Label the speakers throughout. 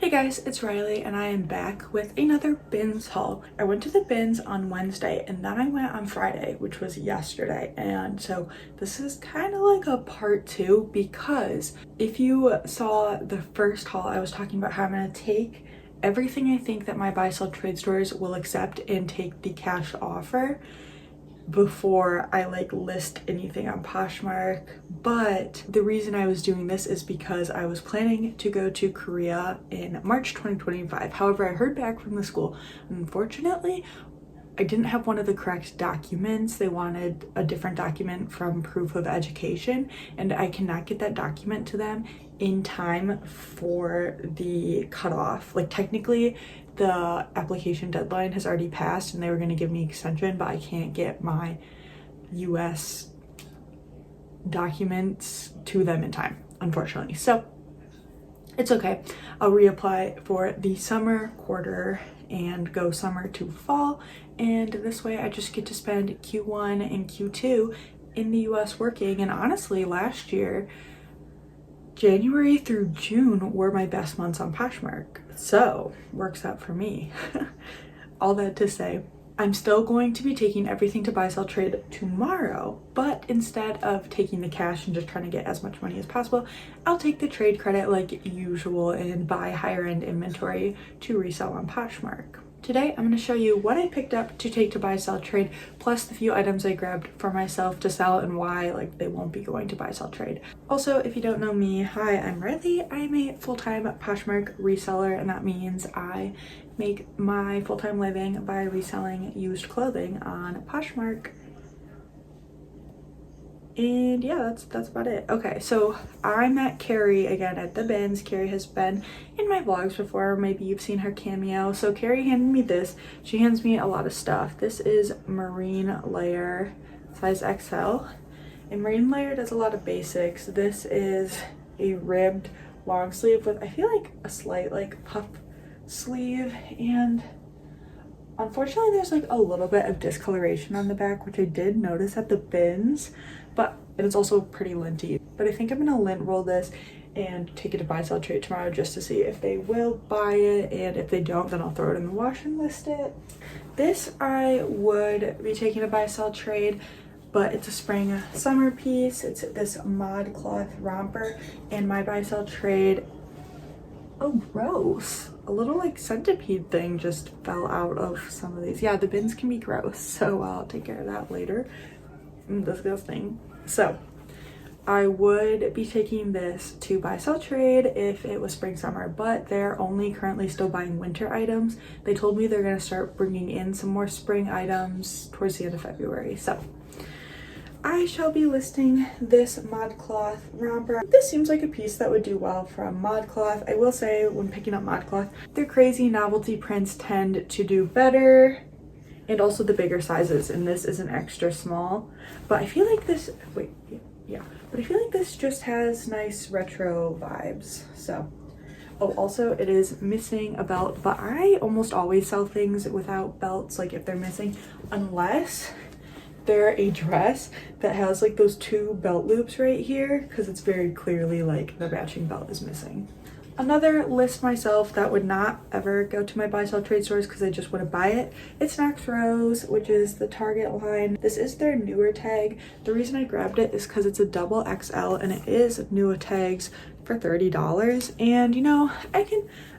Speaker 1: Hey guys, it's Riley and I am back with another bins haul. I went to the bins on Wednesday and then I went on Friday, which was yesterday. And so this is kind of like a part two because if you saw the first haul, I was talking about how I'm going to take everything I think that my buy sell trade stores will accept and take the cash offer before I list anything on Poshmark. But the reason I was doing this is because I was planning to go to Korea in March 2025. However, I heard back from the school. Unfortunately, I didn't have one of the correct documents. They wanted a different document from proof of education, and I cannot get that document to them in time for the cutoff. Technically, the application deadline has already passed and they were going to give me extension, but I can't get my US documents to them in time, unfortunately. So it's okay. I'll reapply for the summer quarter and go summer to fall, and this way I just get to spend Q1 and Q2 in the US working. And honestly, last year January through June were my best months on Poshmark, so works out for me. All that to say, I'm still going to be taking everything to buy sell trade tomorrow, but instead of taking the cash and just trying to get as much money as possible, I'll take the trade credit like usual and buy higher end inventory to resell on Poshmark. Today, I'm going to show you what I picked up to take to buy sell trade, plus the few items I grabbed for myself to sell and why they won't be going to buy sell trade. Also, if you don't know me, hi, I'm Riley. I'm a full-time Poshmark reseller, and that means I make my full-time living by reselling used clothing on Poshmark. And yeah, that's about it. Okay, so I met Carrie again at the bins. Carrie has been in my vlogs before. Maybe you've seen her cameo. So Carrie handed me this. She hands me a lot of stuff. This is Marine Layer, size XL. And Marine Layer does a lot of basics. This is a ribbed long sleeve with, I feel like, a slight puff sleeve. And unfortunately, there's a little bit of discoloration on the back, which I did notice at the bins, but it's also pretty linty. But I think I'm gonna lint roll this and take it to buy sell trade tomorrow just to see if they will buy it, and if they don't, then I'll throw it in the wash and list it. This I would be taking to buy sell trade, but it's a spring summer piece. It's this mod cloth romper, and my buy sell trade, oh gross, a little centipede thing just fell out of some of these. Yeah, the bins can be gross, so I'll take care of that later. Disgusting. So I would be taking this to buy sell trade if it was spring summer, but they're only currently still buying winter items. They told me they're going to start bringing in some more spring items towards the end of February. So I shall be listing this mod cloth romper. This seems like a piece that would do well from mod cloth. I will say, when picking up mod cloth, their crazy novelty prints tend to do better, and also the bigger sizes, and this is an extra small. But I feel like this, but I feel like this just has nice retro vibes. So, oh, also it is missing a belt, but I almost always sell things without belts, if they're missing, unless they're a dress that has those two belt loops right here, because it's very clearly the matching belt is missing. Another list myself that would not ever go to my buy sell trade stores because I just wouldn't buy it. It's Knox Rose, which is the Target line. This is their newer tag. The reason I grabbed it is because it's a double XL and it is newer tags for $30. And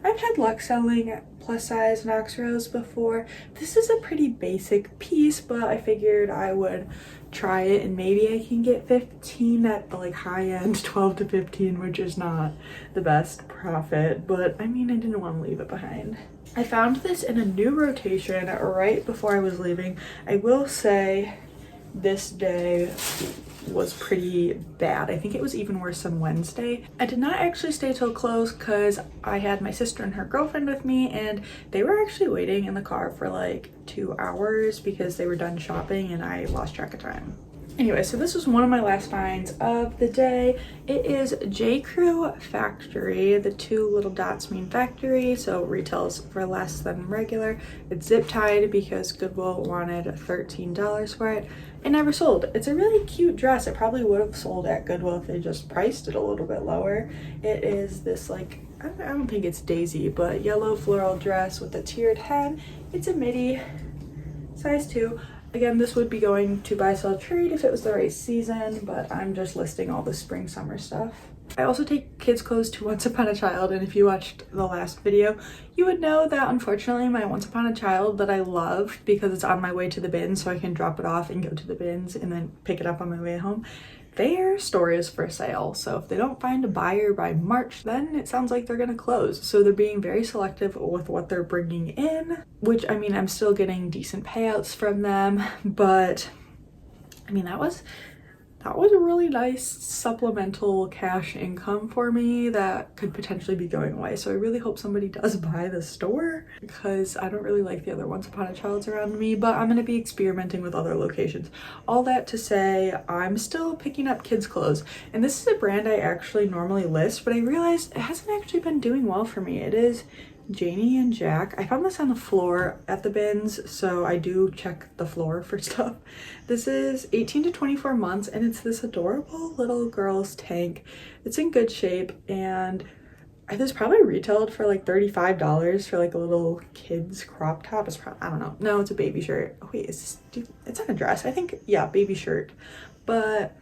Speaker 1: I've had luck selling plus size Knox Rose before. This is a pretty basic piece, but I figured I would try it and maybe I can get 15 at the high end, 12 to 15, which is not the best profit, but I didn't want to leave it behind. I found this in a new rotation right before I was leaving. I will say this day was pretty bad. I think it was even worse than Wednesday. I did not actually stay till close because I had my sister and her girlfriend with me, and they were actually waiting in the car for 2 hours because they were done shopping and I lost track of time. Anyway, so this was one of my last finds of the day. It is J. Crew Factory. The two little dots mean factory, so retails for less than regular. It's zip tied because Goodwill wanted $13 for it. It never sold. It's a really cute dress. It probably would have sold at Goodwill if they just priced it a little bit lower. It is this I don't think it's Daisy, but yellow floral dress with a tiered hem. It's a midi, size 2. Again, this would be going to buy, sell, trade if it was the right season, but I'm just listing all the spring, summer stuff. I also take kids' clothes to Once Upon a Child, and if you watched the last video, you would know that unfortunately my Once Upon a Child that I love because it's on my way to the bins so I can drop it off and go to the bins and then pick it up on my way home, their store is for sale. So if they don't find a buyer by March, then it sounds like they're gonna close. So they're being very selective with what they're bringing in, which I mean, I'm still getting decent payouts from them, but I mean, that was a really nice supplemental cash income for me that could potentially be going away. So I really hope somebody does buy the store because I don't really like the other Once Upon a Childs around me, but I'm going to be experimenting with other locations. All that to say, I'm still picking up kids' clothes, and this is a brand I actually normally list, but I realized it hasn't actually been doing well for me. It is Janie and Jack. I found this on the floor at the bins, so I do check the floor for stuff. This is 18 to 24 months, and it's this adorable little girl's tank. It's in good shape, and this probably retailed for like $35 for like a little kid's crop top. It's probably, I don't know. No, it's a baby shirt. Oh wait, it's not a dress. I think, yeah, baby shirt. But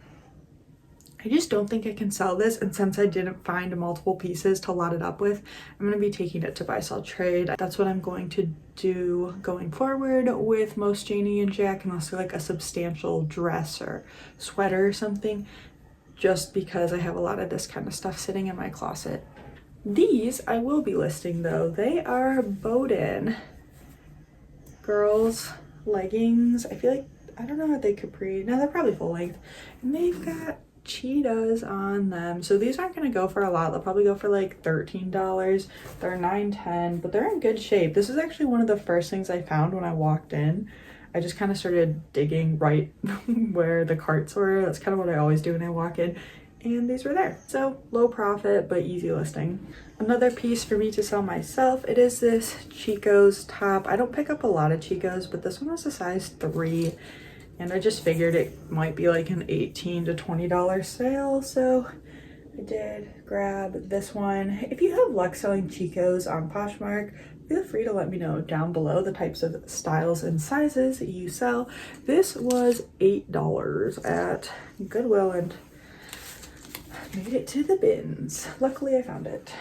Speaker 1: I just don't think I can sell this, and since I didn't find multiple pieces to lot it up with, I'm going to be taking it to buy, sell, trade. That's what I'm going to do going forward with most Janie and Jack, unless they're like a substantial dress or sweater or something, just because I have a lot of this kind of stuff sitting in my closet. These I will be listing though. They are Bowden girls leggings. I feel like, I don't know, are they capri? No, they're probably full length, and they've got cheetahs on them, so these aren't going to go for a lot. They'll probably go for like $13. They're $9.10, but they're in good shape. This is actually one of the first things I found when I walked in. I just kind of started digging right where the carts were. That's kind of what I always do when I walk in, and these were there. So low profit but easy listing. Another piece for me to sell myself, it is this Chico's top. I don't pick up a lot of Chico's, but this one was a size 3. And I just figured it might be like an $18 to $20 sale, so I did grab this one. If you have luck selling Chico's on Poshmark, feel free to let me know down below the types of styles and sizes you sell. This was $8 at Goodwill and made it to the bins. Luckily I found it.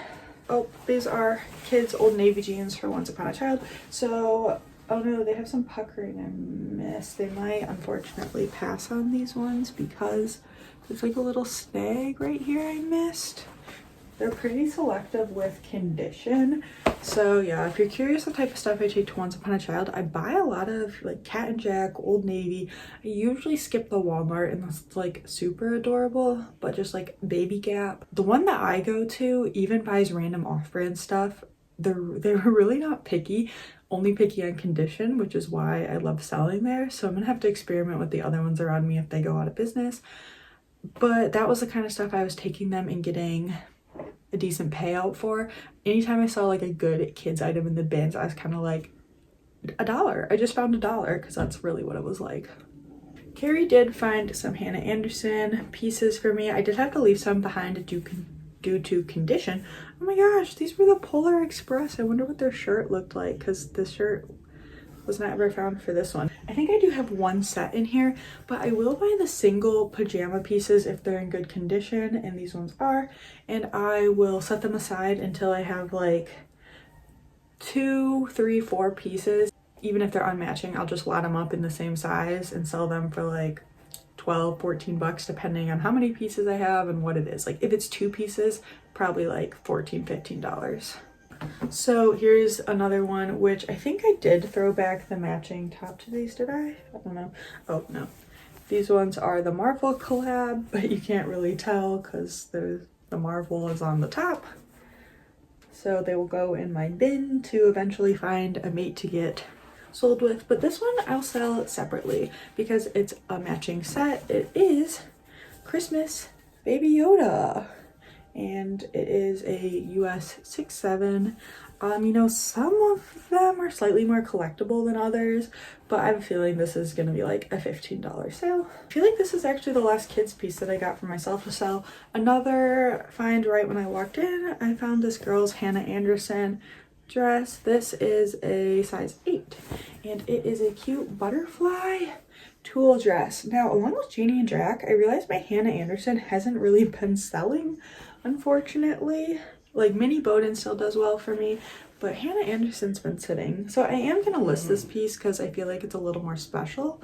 Speaker 1: Oh, these are kids' Old Navy jeans for Once Upon a Child. So, oh no, they have some puckering I missed. They might unfortunately pass on these ones because there's like a little snag right here I missed. They're pretty selective with condition. So yeah, if you're curious the type of stuff I take to Once Upon a Child, I buy a lot of like Cat and Jack, Old Navy. I usually skip the Walmart unless it's like super adorable, but just like Baby Gap. The one that I go to even buys random off-brand stuff. They're really not picky, only picky on condition, which is why I love selling there. So I'm gonna have to experiment with the other ones around me if they go out of business. But that was the kind of stuff I was taking them and getting a decent payout for. Anytime I saw like a good kids item in the bins, I was kind of like, $1. I just found $1 because that's really what it was like. Carrie did find some Hannah Anderson pieces for me. I did have to leave some behind due to condition. Oh my gosh, these were the Polar Express. I wonder what their shirt looked like because this shirt was not ever found for this one. I think I do have one set in here, but I will buy the single pajama pieces if they're in good condition, and these ones are, and I will set them aside until I have like 2, 3, 4 pieces. Even if they're unmatching, I'll just lot them up in the same size and sell them for like 12, 14 bucks depending on how many pieces I have and what it is. Like if it's 2 pieces, probably like $14, $15. So here's another one, which I think I did throw back the matching top to these, did I? I don't know. Oh no, these ones are the Marvel collab, but you can't really tell because the Marvel is on the top. So they will go in my bin to eventually find a mate to get sold with. But this one I'll sell separately because it's a matching set. It is Christmas Baby Yoda. and it is a US 6'7". You know, some of them are slightly more collectible than others, but I have a feeling this is gonna be like a $15 sale. I feel like this is actually the last kids piece that I got for myself to sell. Another find right when I walked in, I found this girl's Hannah Anderson dress. This is a size 8, and it is a cute butterfly tulle dress. Now, along with Janie and Jack, I realized my Hannah Anderson hasn't really been selling, unfortunately. Like, Minnie Bowden still does well for me, but Hannah Anderson's been sitting. So I am gonna list this piece because I feel like it's a little more special,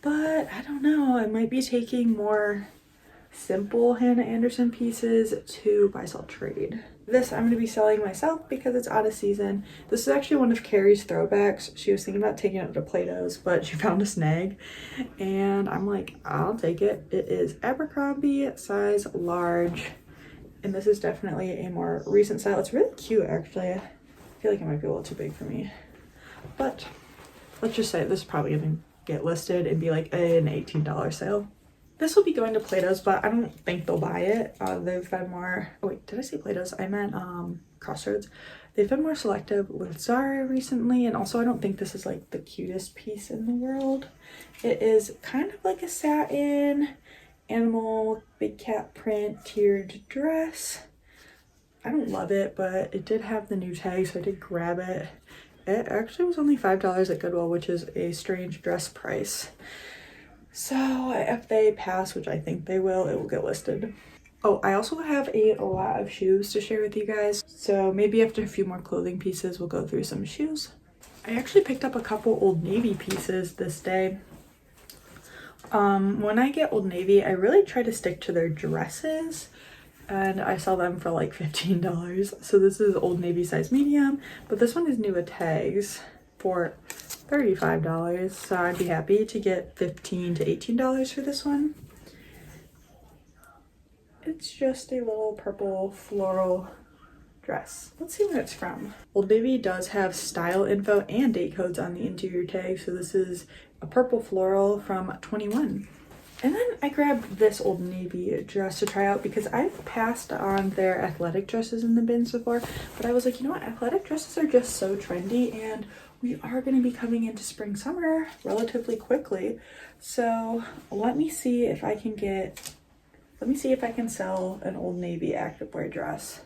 Speaker 1: but I don't know, I might be taking more simple Hannah Anderson pieces to buy sell trade. This I'm going to be selling myself because it's out of season. This is actually one of Carrie's throwbacks. She was thinking about taking it to Plato's, but she found a snag, and I'm like, I'll take it. It is Abercrombie, size large, and this is definitely a more recent style. It's really cute, actually. I feel like it might be a little too big for me, but let's just say this is probably going to get listed and be like an $18 sale. This will be going to Plato's, but I don't think they'll buy it. They've been more, oh wait, did I say Plato's? I meant Crossroads. They've been more selective with Zara recently, and also I don't think this is like the cutest piece in the world. It is kind of like a satin, animal, big cat print, tiered dress. I don't love it, but it did have the new tag, so I did grab it. It actually was only $5 at Goodwill, which is a strange dress price. So if they pass, which I think they will, it will get listed. Oh, I also have a lot of shoes to share with you guys. So maybe after a few more clothing pieces, we'll go through some shoes. I actually picked up a couple Old Navy pieces this day. When I get Old Navy, I really try to stick to their dresses, and I sell them for like $15. So this is Old Navy size medium, but this one is new with tags for $35, so I'd be happy to get $15 to $18 for this one. It's just a little purple floral dress. Let's see what it's from. Old Navy does have style info and date codes on the interior tag, so this is a purple floral from 21. And then I grabbed this Old Navy dress to try out because I've passed on their athletic dresses in the bins before, but I was like, you know what, athletic dresses are just so trendy, and we are going to be coming into spring summer relatively quickly. So let me see if I can sell an Old Navy activewear dress.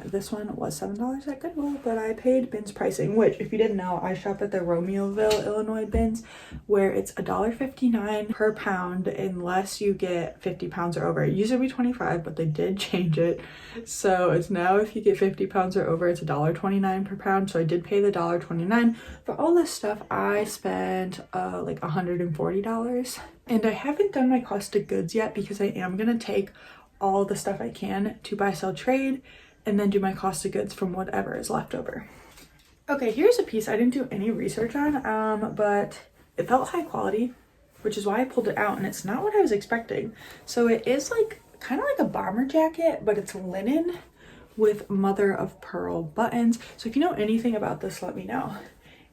Speaker 1: This one was $7 at Goodwill, but I paid bins pricing, which, if you didn't know, I shop at the Romeoville, Illinois bins, where it's $1.59 per pound unless you get 50 pounds or over. It used to be 25, but they did change it. So it's now, if you get 50 pounds or over, it's $1.29 per pound. So I did pay the $1.29. For all this stuff, I spent like $140. And I haven't done my cost of goods yet because I am going to take all the stuff I can to buy, sell, trade, and then do my cost of goods from whatever is left over. Okay, here's a piece I didn't do any research on, but it felt high quality, which is why I pulled it out, and it's not what I was expecting. So it is like kind of like a bomber jacket, but it's linen with mother of pearl buttons. So if you know anything about this, let me know.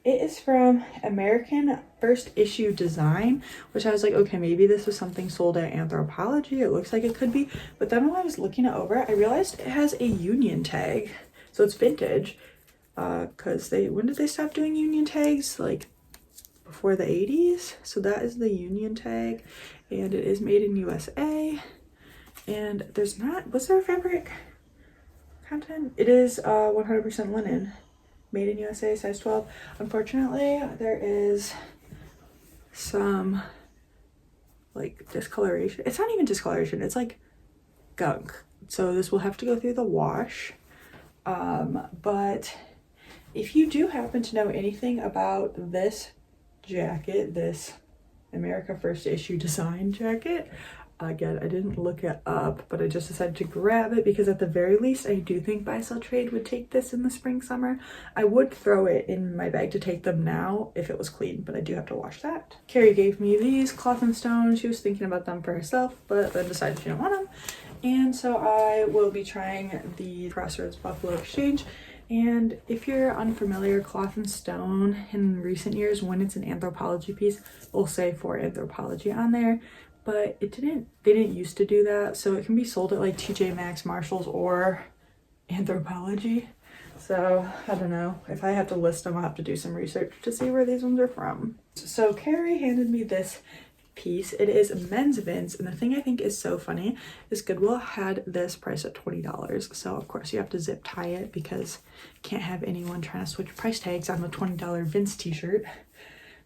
Speaker 1: It is from American First Issue Design, which I was like, okay, maybe this was something sold at Anthropologie. It looks like it could be. But then when I was looking it over, I realized it has a union tag. So it's vintage. Because when did they stop doing union tags? Like before the 80s. So that is the union tag. And it is made in USA. And was there fabric content? It is 100% linen. Made in USA, size 12. Unfortunately, there is some like discoloration. It's not even discoloration, it's like gunk. So this will have to go through the wash. But if you do happen to know anything about this jacket, this America First Issue Design jacket, again, I didn't look it up, but I just decided to grab it because at the very least, I do think Buy Sell Trade would take this in the spring, summer. I would throw it in my bag to take them now if it was clean, but I do have to wash that. Carrie gave me these Cloth and Stone. She was thinking about them for herself, but then decided she didn't want them. And so I will be trying the Crossroads Buffalo Exchange. And if you're unfamiliar, Cloth and Stone in recent years, when it's an Anthropologie piece, will say for Anthropologie on there. but they didn't used to do that. So it can be sold at like TJ Maxx, Marshalls, or Anthropologie. So I don't know. If I have to list them, I'll have to do some research to see where these ones are from. So Carrie handed me this piece. It is men's Vince, and the thing I think is so funny is Goodwill had this price at $20. So of course you have to zip tie it because you can't have anyone trying to switch price tags on the $20 Vince t-shirt.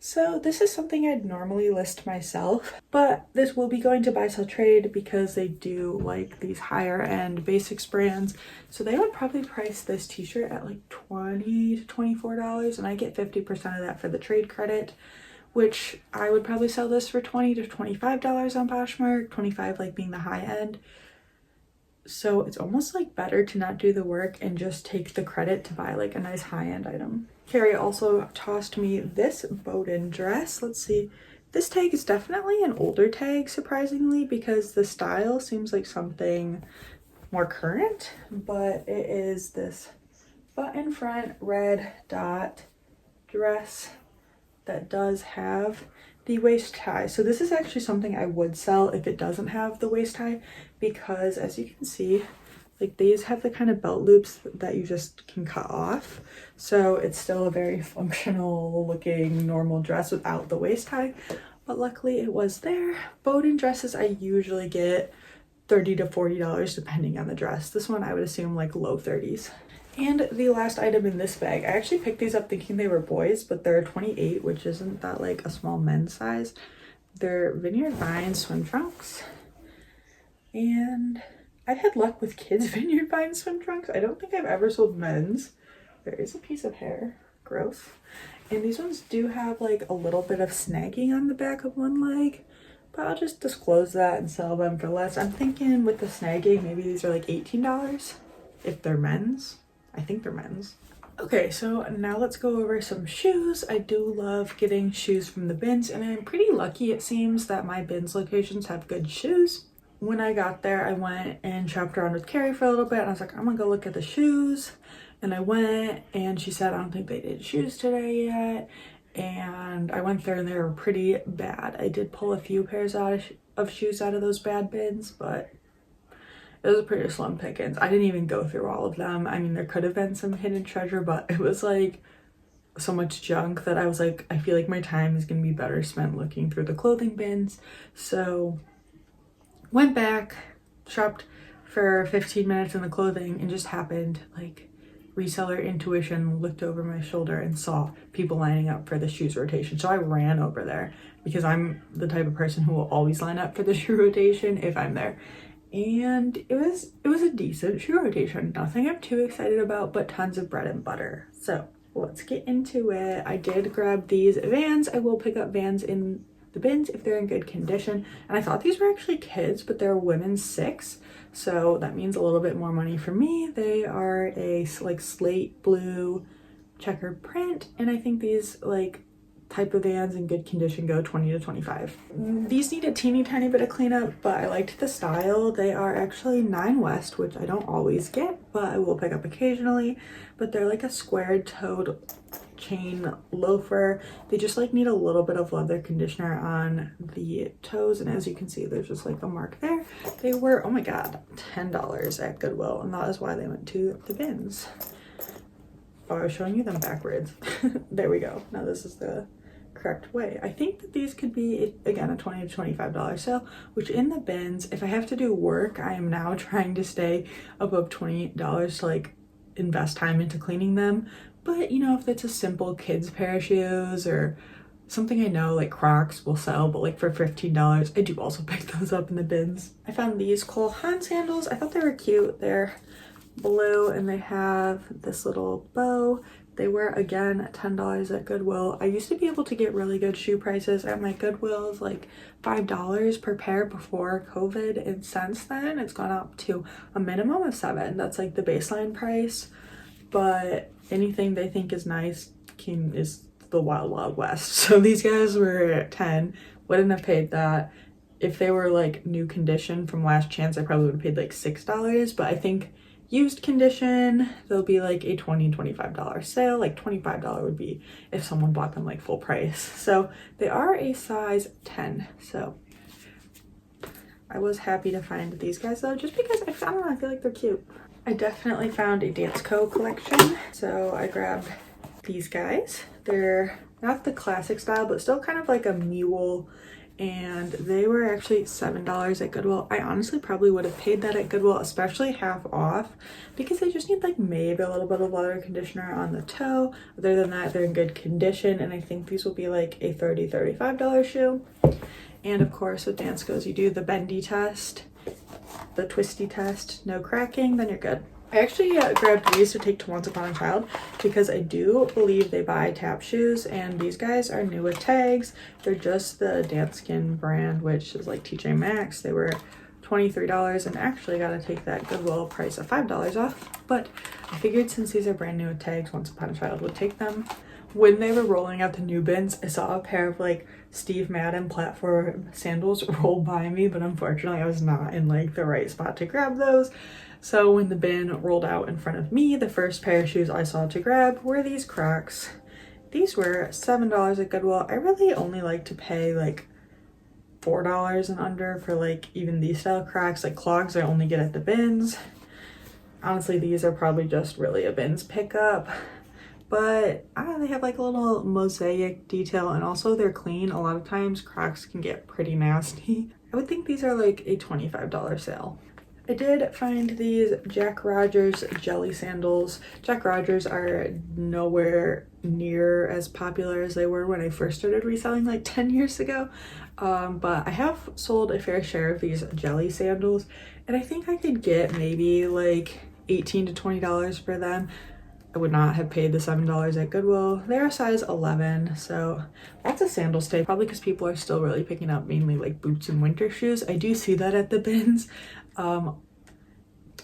Speaker 1: So this is something I'd normally list myself, but this will be going to buy sell trade because they do like these higher end basics brands. So they would probably price this t-shirt at like $20 to $24, and I get 50% of that for the trade credit, which I would probably sell this for $20 to $25 on Poshmark, 25 like being the high end. So it's almost like better to not do the work and just take the credit to buy like a nice high-end item. Carrie also tossed me this Bowden dress. Let's see. This tag is definitely an older tag, surprisingly, because the style seems like something more current, but it is this button front red dot dress that does have the waist tie. So this is actually something I would sell if it doesn't have the waist tie, because as you can see, like these have the kind of belt loops that you just can cut off. So it's still a very functional looking normal dress without the waist tie, but luckily it was there. Bowden dresses I usually get $30 to $40 depending on the dress. This one I would assume like low 30s. And the last item in this bag, I actually picked these up thinking they were boys, but they're 28, which isn't that like a small men's size. They're Vineyard Vines swim trunks. And I've had luck with kids' Vineyard Vines swim trunks. I don't think I've ever sold men's. There is a piece of hair. Gross. And these ones do have like a little bit of snagging on the back of one leg, but I'll just disclose that and sell them for less. I'm thinking with the snagging, maybe these are like $18 if they're men's. I think they're men's. Okay, so now let's go over some shoes. I do love getting shoes from the bins, and I'm pretty lucky, it seems, that my bins locations have good shoes. When I got there, I went and shopped around with Carrie for a little bit, and I was like, I'm gonna go look at the shoes. And I went, and she said, I don't think they did shoes today yet. And I went there, and they were pretty bad. I did pull a few pairs of shoes out of those bad bins, but it was a pretty slim pickings. I didn't even go through all of them. I mean, there could have been some hidden treasure, but it was like so much junk that I was like, I feel like my time is gonna be better spent looking through the clothing bins. So went back, shopped for 15 minutes in the clothing, and just happened, like, reseller intuition looked over my shoulder and saw people lining up for the shoes rotation. So I ran over there because I'm the type of person who will always line up for the shoe rotation if I'm there. And it was a decent shoe rotation. Nothing I'm too excited about, but tons of bread and butter. So let's get into it. I did grab these Vans. I will pick up Vans in the bins if they're in good condition. And I thought these were actually kids, but they're women's 6. So that means a little bit more money for me. They are a like slate blue checkered print. And I think these like type of Vans in good condition go 20 to 25. These need a teeny tiny bit of cleanup, but I liked the style. They are actually 9 West, which I don't always get, but I will pick up occasionally. But they're like a squared toed chain loafer. They just like need a little bit of leather conditioner on the toes, and as you can see, there's just like a mark there. They were, oh my god, $10 at Goodwill, and that is why they went to the bins. Oh, I was showing you them backwards. There we go. Now this is the correct way. I think that these could be, again, a $20 to $25 sale, which in the bins, if I have to do work, I am now trying to stay above $20 to like invest time into cleaning them. But you know, if it's a simple kids pair of shoes or something I know like Crocs will sell, but like for $15, I do also pick those up in the bins. I found these Cole Haan sandals. I thought they were cute. They're blue and they have this little bow. They were again $10 at Goodwill. I used to be able to get really good shoe prices at my Goodwills, like $5 per pair before COVID, and since then it's gone up to a minimum of $7. That's like the baseline price, but anything they think is nice is the wild wild west. So these guys were at 10. Wouldn't have paid that. If they were like new condition from last chance, I probably would have paid like $6, but I think used condition, they'll be like a $20, $25 sale. Like $25 would be if someone bought them like full price. So they are a size 10. So I was happy to find these guys though, just because I don't know, I feel like they're cute. I definitely found a Dance Co collection. So I grabbed these guys. They're not the classic style, but still kind of like a mule, and they were actually $7 at Goodwill. I honestly probably would have paid that at Goodwill, especially half off, because they just need like maybe a little bit of leather conditioner on the toe. Other than that, they're in good condition, and I think these will be like a $35 shoe. And of course with Dance Co's you do the bendy test, the twisty test, no cracking, then you're good. I actually grabbed these to take to Once Upon a Child because I do believe they buy tap shoes, and these guys are new with tags. They're just the Danskin brand, which is like TJ Maxx. They were $23, and actually got to take that Goodwill price of $5 off. But I figured since these are brand new with tags, Once Upon a Child would take them. When they were rolling out the new bins, I saw a pair of like Steve Madden platform sandals roll by me, but unfortunately I was not in like the right spot to grab those. So when the bin rolled out in front of me, the first pair of shoes I saw to grab were these Crocs. These were $7 at Goodwill. I really only like to pay like $4 and under for like even these style Crocs. Like clogs I only get at the bins. Honestly, these are probably just really a bins pickup. But I don't know, they have like a little mosaic detail, and also they're clean. A lot of times Crocs can get pretty nasty. I would think these are like a $25 sale. I did find these Jack Rogers jelly sandals. Jack Rogers are nowhere near as popular as they were when I first started reselling like 10 years ago. But I have sold a fair share of these jelly sandals, and I think I could get maybe like $18 to $20 for them. I would not have paid the $7 at Goodwill. They're a size 11, so that's a sandal stay, probably because people are still really picking up mainly like boots and winter shoes. I do see that at the bins.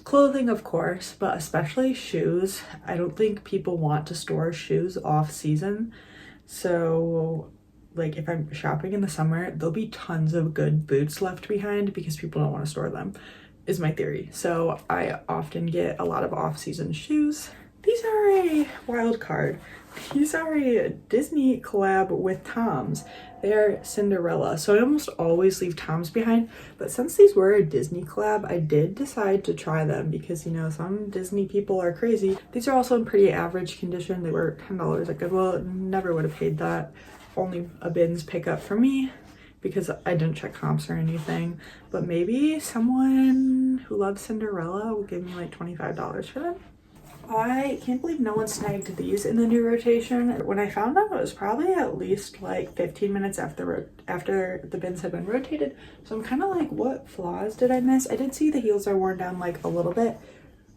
Speaker 1: Clothing, of course, but especially shoes. I don't think people want to store shoes off season. So like if I'm shopping in the summer, there'll be tons of good boots left behind because people don't want to store them, is my theory. So I often get a lot of off-season shoes. These are a wild card. These are a Disney collab with Tom's. They are Cinderella, so I almost always leave Tom's behind, but since these were a Disney collab, I did decide to try them because, you know, some Disney people are crazy. These are also in pretty average condition. They were $10 at Goodwill. Never would have paid that. Only a bins pickup for me because I didn't check comps or anything, but maybe someone who loves Cinderella will give me like $25 for them. I can't believe no one snagged these in the new rotation. When I found them, it was probably at least like 15 minutes after the bins had been rotated. So I'm kind of like, what flaws did I miss? I did see the heels are worn down like a little bit,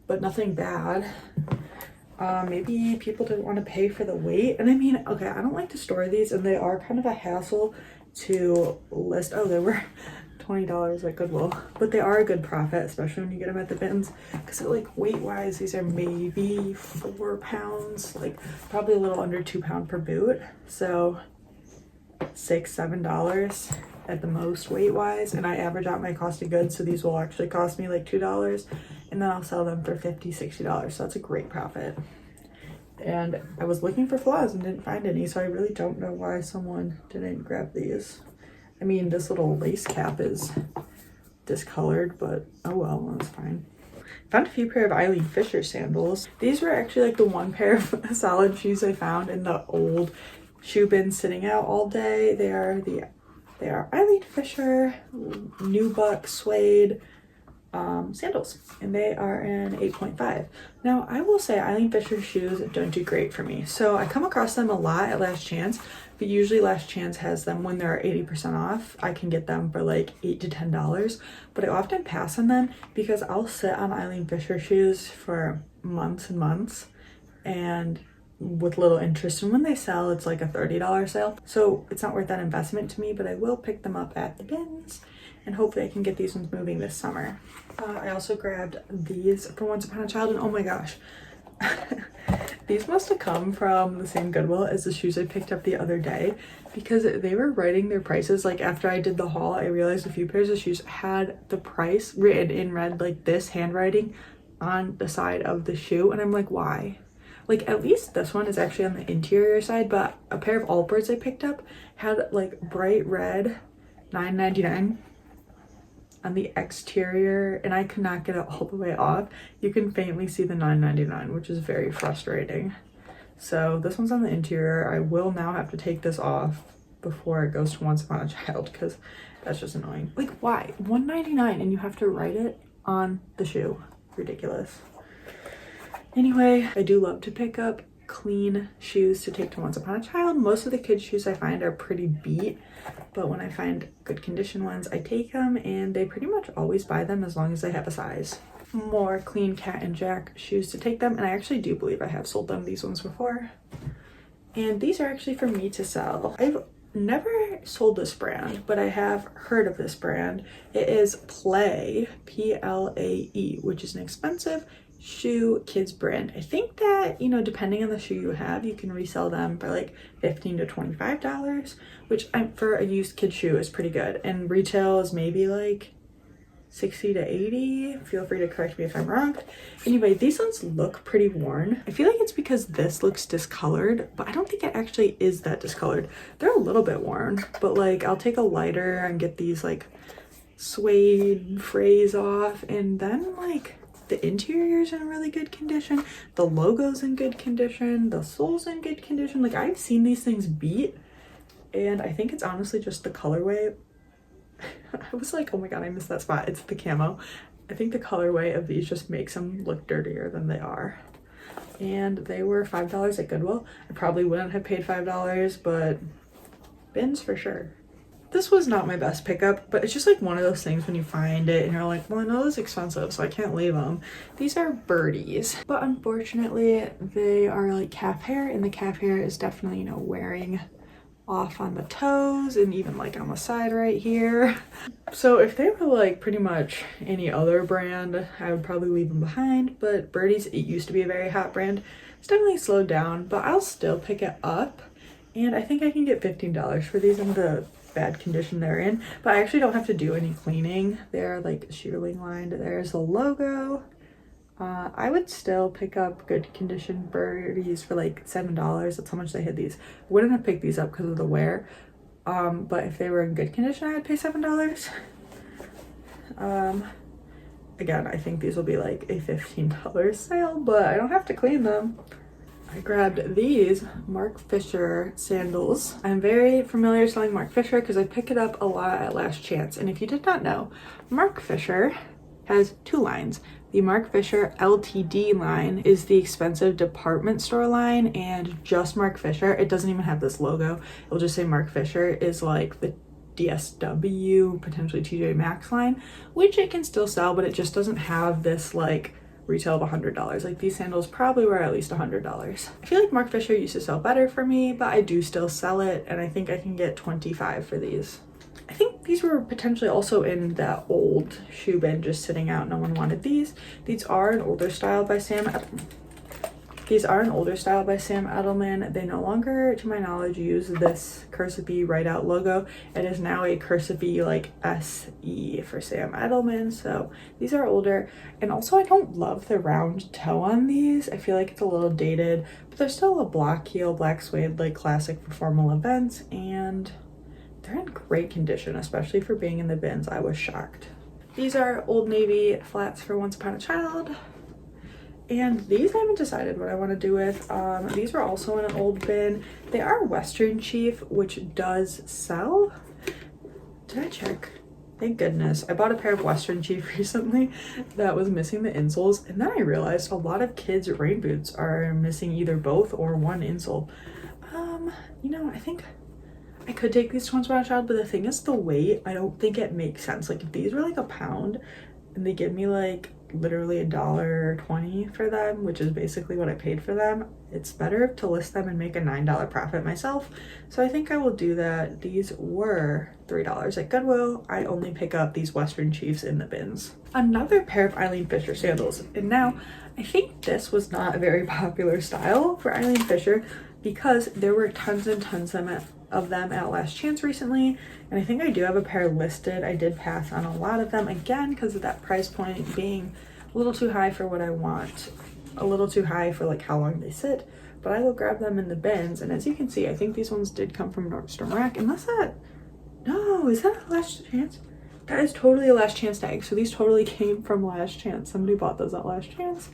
Speaker 1: but nothing bad. Maybe people didn't want to pay for the weight. And I mean, okay, I don't like to store these, and they are kind of a hassle to list. Oh, they were $20 at Goodwill, but they are a good profit, especially when you get them at the bins, because like weight wise these are maybe 4 pounds, like probably a little under 2 pounds per boot, so $6-7 at the most weight wise, and I average out my cost of goods, so these will actually cost me like $2, and then I'll sell them for $50-60, so that's a great profit. And I was looking for flaws and didn't find any, so I really don't know why someone didn't grab these. I mean, this little lace cap is discolored, but oh well, that's fine. Found a few pair of Eileen Fisher sandals. These were actually like the one pair of solid shoes I found in the old shoe bin sitting out all day. They are Eileen Fisher nubuck suede sandals, and they are an 8.5. Now I will say Eileen Fisher shoes don't do great for me, so I come across them a lot at Last Chance, but usually Last Chance has them when they're 80% off. I can get them for like $8 to $10, but I often pass on them because I'll sit on Eileen Fisher shoes for months and months and with little interest, and when they sell it's like a $30 sale, so it's not worth that investment to me, but I will pick them up at the bins, and hopefully I can get these ones moving this summer. I also grabbed these from Once Upon a Child, and oh my gosh, these must have come from the same Goodwill as the shoes I picked up the other day, because they were writing their prices. Like after I did the haul, I realized a few pairs of shoes had the price written in red, like this handwriting on the side of the shoe, and I'm like, why? Like at least this one is actually on the interior side, but a pair of Allbirds I picked up had like bright red $9.99. on the exterior, and I could not get it all the way off. You can faintly see the $9.99, which is very frustrating. So this one's on the interior. I will now have to take this off before it goes to Once Upon a Child, because that's just annoying. Like, why? $1.99 and you have to write it on the shoe. Ridiculous. Anyway, I do love to pick up clean shoes to take to Once Upon a Child. Most of the kids' shoes I find are pretty beat, but when I find good condition ones, I take them, and they pretty much always buy them as long as they have a size. More clean Cat and Jack shoes to take them, and I actually do believe I have sold them these ones before. And these are actually for me to sell. I've never sold this brand, but I have heard of this brand. It is Play, P-L-A-E, which is an expensive shoe kids brand. I think that, you know, depending on the shoe you have, you can resell them for like $15 to $25, which for a used kid shoe is pretty good. And retail is maybe like 60 to 80. Feel free to correct me if I'm wrong. Anyway, these ones look pretty worn. I feel like it's because this looks discolored, but I don't think it actually is that discolored. They're a little bit worn, but like I'll take a lighter and get these like suede frays off, and then like the interior's in really good condition, the logo's in good condition, the sole's in good condition. Like, I've seen these things beat, and I think it's honestly just the colorway. I was like, oh my god, I missed that spot. It's the camo. I think the colorway of these just makes them look dirtier than they are. And they were $5 at Goodwill. I probably wouldn't have paid $5, but bins for sure. This was not my best pickup, but it's just like one of those things when you find it and you're like, well, I know this is expensive, so I can't leave them. These are birdies, but unfortunately they are like calf hair, and the calf hair is definitely, you know, wearing off on the toes and even like on the side right here. So if they were like pretty much any other brand, I would probably leave them behind, but Birdies, it used to be a very hot brand. It's definitely slowed down, but I'll still pick it up, and I think I can get $15 for these in the bad condition they're in. But I actually don't have to do any cleaning. They're like shearling lined. There's the logo. I would still pick up good condition Birdies for like $7. That's how much they hit these. I wouldn't have picked these up because of the wear, but if they were in good condition, I would pay $7. Again, I think these will be like a $15 sale, but I don't have to clean them. I grabbed these Mark Fisher sandals. I'm very familiar selling Mark Fisher because I pick it up a lot at Last Chance. And if you did not know, Mark Fisher has two lines. The Mark Fisher LTD line is the expensive department store line, and just Mark Fisher, it doesn't even have this logo. It'll just say Mark Fisher, is like the DSW, potentially TJ Maxx line, which it can still sell, but it just doesn't have this like retail of $100. Like, these sandals probably were at least $100. I feel like Mark Fisher used to sell better for me, but I do still sell it, and I think I can get $25 for these. I think these were potentially also in that old shoe bin just sitting out. No one wanted these. These are an older style by Sam Edelman. They no longer, to my knowledge, use this cursive E write out logo. It is now a cursive E like SE for Sam Edelman. So these are older. And also, I don't love the round toe on these. I feel like it's a little dated, but they're still a block heel, black suede, like classic for formal events. And they're in great condition, especially for being in the bins. I was shocked. These are Old Navy flats for Once Upon a Child. And these I haven't decided what I want to do with. These are also in an old bin. They are Western Chief, which does sell. Did I check? Thank goodness. I bought a pair of Western Chief recently that was missing the insoles, and then I realized a lot of kids' rain boots are missing either both or one insole. You know, I think I could take these to Once Upon a Child, but the thing is the weight, I don't think it makes sense. Like, if these were like a pound and they give me like literally $1.20 for them, which is basically what I paid for them, it's better to list them and make a $9 profit myself. So I think I will do that. These were $3 at Goodwill. I only pick up these Western Chiefs in the bins. Another pair of Eileen Fisher sandals. And now, I think this was not a very popular style for Eileen Fisher because there were tons and tons of them at Last Chance recently, and I think I do have a pair listed. I did pass on a lot of them, again, because of that price point being a little too high for what I want, a little too high for like how long they sit, but I will grab them in the bins. And as you can see, I think these ones did come from Nordstrom Rack, unless that, no, is that Last Chance? That is totally a last chance tag. So these totally came from last chance. Somebody bought those at last chance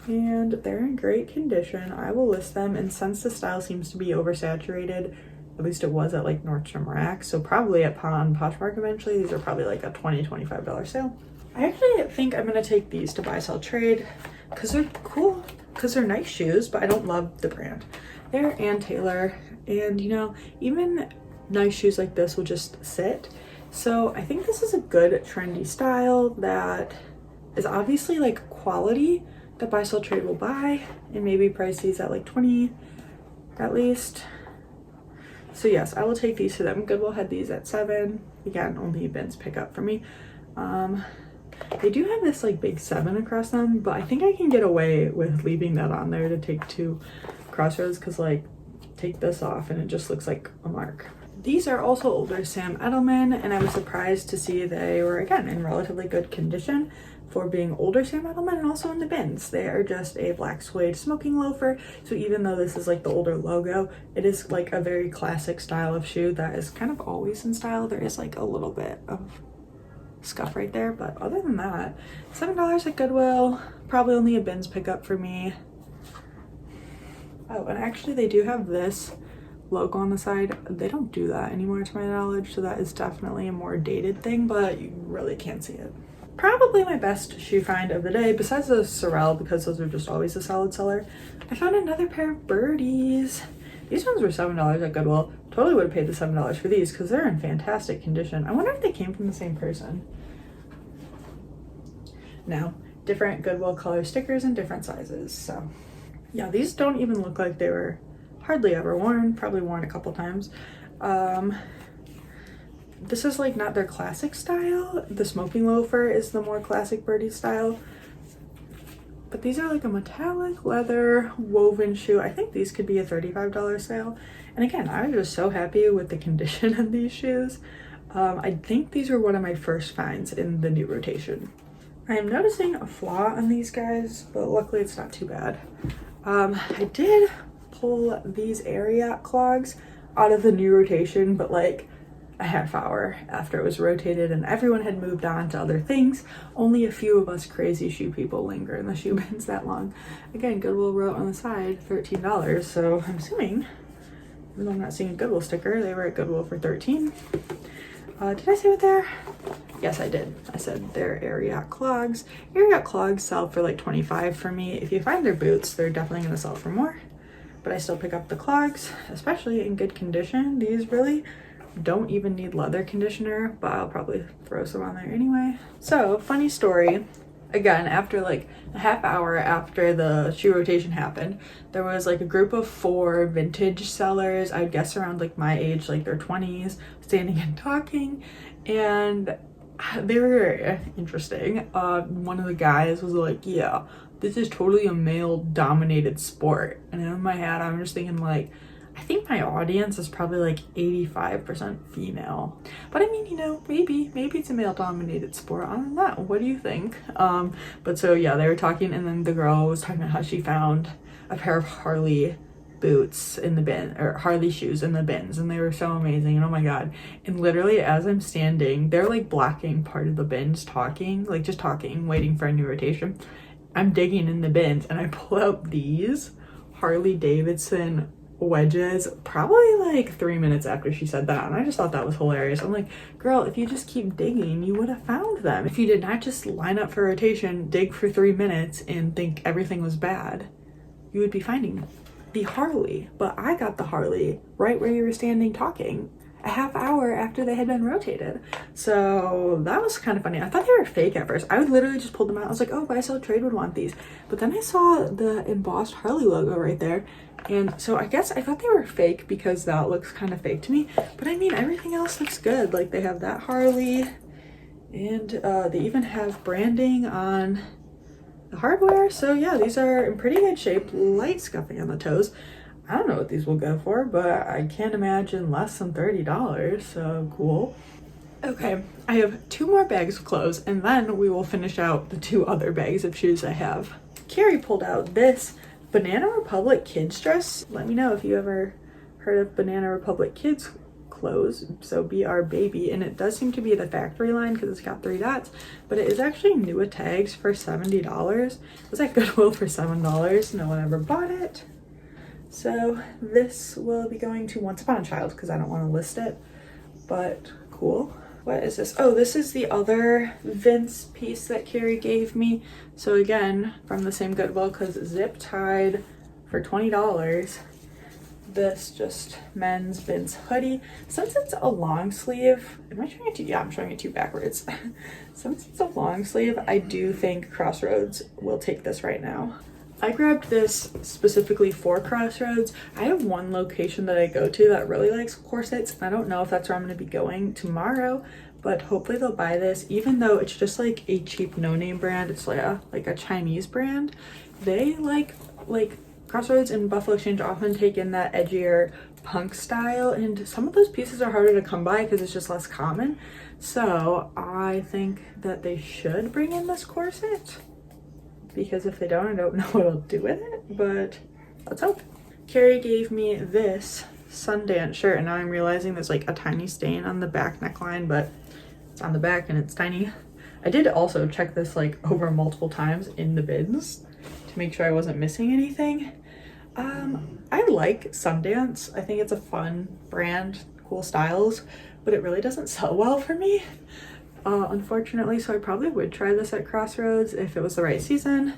Speaker 1: and they're in great condition. I will list them, and since the style seems to be oversaturated, at least it was at like Nordstrom Rack, so probably at Poshmark eventually, these are probably like a $20-25 sale. I actually think I'm gonna take these to buy, sell, trade because they're cool, because they're nice shoes, but I don't love the brand. They're Ann Taylor, and you know, even nice shoes like this will just sit. So I think this is a good trendy style that is obviously like quality that buy, sell, trade will buy, and maybe price these at like 20 at least. So yes, I will take these to them. Goodwill had these at 7. Again, only bins pick up for me. They do have this like big 7 across them, but I think I can get away with leaving that on there to take to Crossroads, because like take this off and it just looks like a mark. These are also older Sam Edelman, and I was surprised to see they were again in relatively good condition for being older Sam Edelman, and also in the bins. They are just a black suede smoking loafer, so even though this is like the older logo, it is like a very classic style of shoe that is kind of always in style. There is like a little bit of scuff right there, but other than that, $7 at Goodwill, probably only a bins pickup for me. Oh, and actually they do have this logo on the side. They don't do that anymore to my knowledge, so that is definitely a more dated thing, but you really can't see it. Probably my best shoe find of the day, besides the Resell, because those are just always a solid seller, I found another pair of birdies. These ones were $7 at Goodwill. Totally would have paid the $7 for these because they're in fantastic condition. I wonder if they came from the same person. No, different Goodwill color stickers in different sizes. So yeah, these don't even look like they were hardly ever worn, probably worn a couple times. This is like not their classic style. The smoking loafer is the more classic birdie style, but these are like a metallic leather woven shoe. I think these could be a $35 sale. And again, I was just so happy with the condition of these shoes. I think these were one of my first finds in the new rotation. I am noticing a flaw on these guys, but luckily it's not too bad. I did pull these Ariat clogs out of the new rotation, but like a half hour after it was rotated and everyone had moved on to other things. Only a few of us crazy shoe people linger in the shoe bins that long. Again, Goodwill wrote on the side $13, so I'm assuming, even though I'm not seeing a Goodwill sticker, they were at Goodwill for $13. Did I say what they're? Yes, I did. I said they're Ariat clogs. Ariat clogs sell for like $25 for me. If you find their boots, they're definitely going to sell for more, but I still pick up the clogs, especially in good condition. These really don't even need leather conditioner, but I'll probably throw some on there anyway. So funny story, again, after like a half hour after the shoe rotation happened, there was like a group of 4 vintage sellers, I'd guess around like my age, like their 20s, standing and talking, and they were interesting. One of the guys was like, yeah, this is totally a male dominated sport, and in my head I'm just thinking like, I think my audience is probably like 85% female, but I mean, you know, maybe it's a male dominated sport. I don't know. What do you think? But so yeah, they were talking, and then the girl was talking about how she found a pair of Harley boots in the bin, or Harley shoes in the bins, and they were so amazing, and oh my god. And literally as I'm standing, they're like blocking part of the bins, talking, like just talking, waiting for a new rotation. I'm digging in the bins and I pull out these Harley Davidson wedges probably like 3 minutes after she said that, and I just thought that was hilarious. I'm like, girl, if you just keep digging, you would have found them. If you did not just line up for rotation, dig for 3 minutes, and think everything was bad, you would be finding the Harley. But I got the Harley right where you were standing talking, a half hour after they had been rotated. So that was kind of funny. I thought they were fake at first. I would literally just pull them out. I was like, oh, buy, sell, trade would want these. But then I saw the embossed Harley logo right there, and so I guess I thought they were fake because that looks kind of fake to me. But I mean, everything else looks good. Like they have that Harley, and they even have branding on the hardware. So yeah, these are in pretty good shape. Light scuffing on the toes. I don't know what these will go for, but I can't imagine less than $30, so cool. Okay, I have 2 more bags of clothes, and then we will finish out the 2 other bags of shoes I have. Carrie pulled out this Banana Republic kids dress. Let me know if you ever heard of Banana Republic kids clothes, so be our baby. And it does seem to be the factory line because it's got 3 dots, but it is actually new with tags for $70. It was at Goodwill for $7. No one ever bought it. So this will be going to Once Upon a Child because I don't want to list it, but cool. What is this? Oh, this is the other Vince piece that Carrie gave me. So again, from the same Goodwill, because zip tied for $20. This just men's Vince hoodie. Since it's a long sleeve, am I showing it to you? Yeah, I'm showing it to you backwards. Since it's a long sleeve, I do think Crossroads will take this right now. I grabbed this specifically for Crossroads. I have one location that I go to that really likes corsets, and I don't know if that's where I'm going to be going tomorrow, but hopefully they'll buy this, even though it's just like a cheap no-name brand. It's like a Chinese brand. They like Crossroads and Buffalo Exchange often take in that edgier punk style, and some of those pieces are harder to come by because it's just less common. So I think that they should bring in this corset, because if they don't, I don't know what I'll do with it, but let's hope. Carrie gave me this Sundance shirt, and now I'm realizing there's like a tiny stain on the back neckline, but it's on the back and it's tiny. I did also check this like over multiple times in the bins to make sure I wasn't missing anything. I like Sundance. I think it's a fun brand, cool styles, but it really doesn't sell well for me. Unfortunately, so I probably would try this at Crossroads if it was the right season.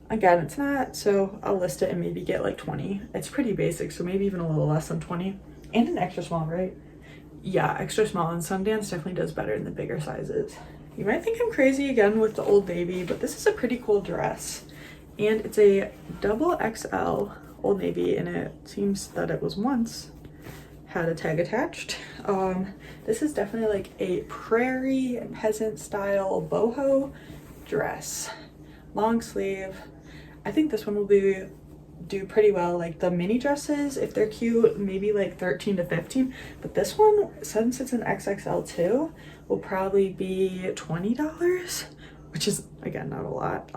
Speaker 1: Again, it's not, so I'll list it and maybe get like 20. It's pretty basic, so maybe even a little less than 20. And an extra small, right? Yeah, extra small, and Sundance definitely does better in the bigger sizes. You might think I'm crazy again with the Old Navy, but this is a pretty cool dress. And it's a double XL Old Navy, and it seems that it was once had a tag attached. This is definitely like a prairie peasant style boho dress, long sleeve. I think this one will do pretty well. Like the mini dresses, if they're cute, maybe like 13 to 15, but this one, since it's an XXL too, will probably be $20, which is again not a lot.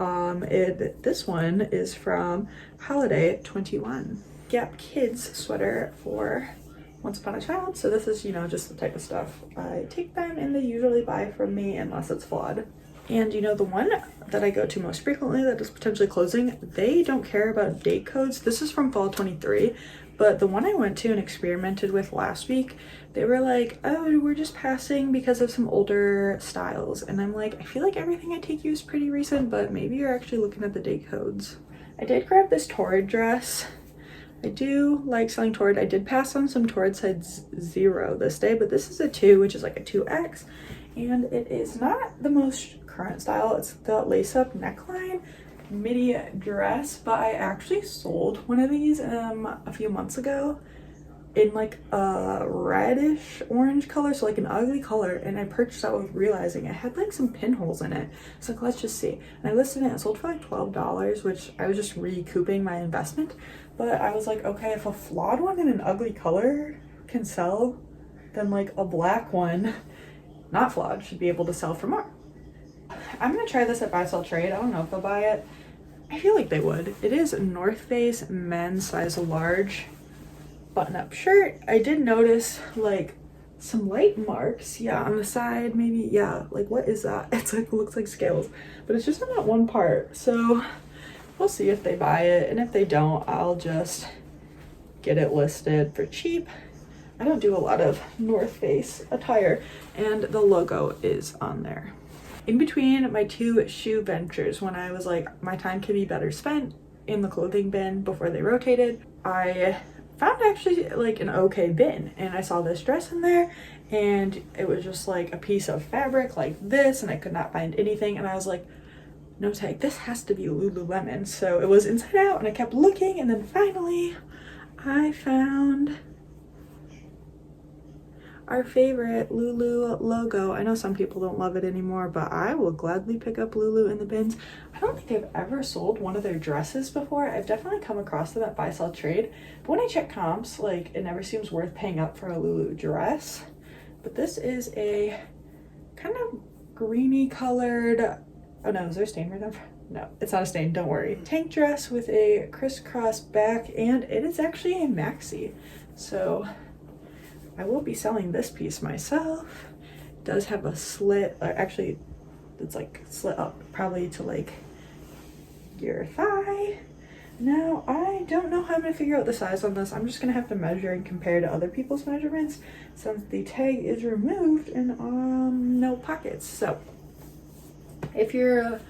Speaker 1: This one is from Holiday 21 Gap Kids sweater for Once Upon a Child. So this is, you know, just the type of stuff I take them and they usually buy from me unless it's flawed. And you know, the one that I go to most frequently that is potentially closing, they don't care about date codes. This is from fall 23, but the one I went to and experimented with last week, they were like, oh, we're just passing because of some older styles. And I'm like, I feel like everything I take you is pretty recent, but maybe you're actually looking at the date codes. I did grab this Torrid dress. I do like selling Torrid. I did pass on some Torrid size 0 this day, but this is a 2, which is like a 2X. And it is not the most current style. It's the lace-up neckline midi dress, but I actually sold one of these a few months ago in like a reddish orange color, so like an ugly color, and I purchased that with realizing it had like some pinholes in it. So like, let's just see. And I listed it and sold for like $12, which I was just recouping my investment. But I was like, okay, if a flawed one in an ugly color can sell, then like a black one, not flawed, should be able to sell for more. I'm gonna try this at Buy Sell Trade. I don't know if they'll buy it. I feel like they would. It is North Face men's size large button-up shirt. I did notice like some light marks, yeah, on the side, maybe, yeah, like what is that? It's like, looks like scales, but it's just on that one part. So we'll see if they buy it, and if they don't, I'll just get it listed for cheap. I don't do a lot of North Face attire, and the logo is on there. In between my 2 shoe ventures, when I was like, my time could be better spent in the clothing bin before they rotated, I found actually like an okay bin, and I saw this dress in there, and it was just like a piece of fabric like this, and I could not find anything, and I was like, no tag, this has to be Lululemon. So it was inside out, and I kept looking, and then finally I found our favorite Lulu logo. I know some people don't love it anymore, but I will gladly pick up Lulu in the bins. I don't think I've ever sold one of their dresses before. I've definitely come across them at Buy Sell Trade, but when I check comps, like, it never seems worth paying up for a Lulu dress. But this is a kind of greeny colored, oh no, is there a stain right there? No, it's not a stain, don't worry. Tank dress with a crisscross back, and it is actually a maxi. So I will be selling this piece myself. It does have a slit, or actually it's like slit up probably to like your thigh. Now, I don't know how I'm gonna figure out the size on this. I'm just gonna have to measure and compare to other people's measurements since the tag is removed and no pockets. So if you're a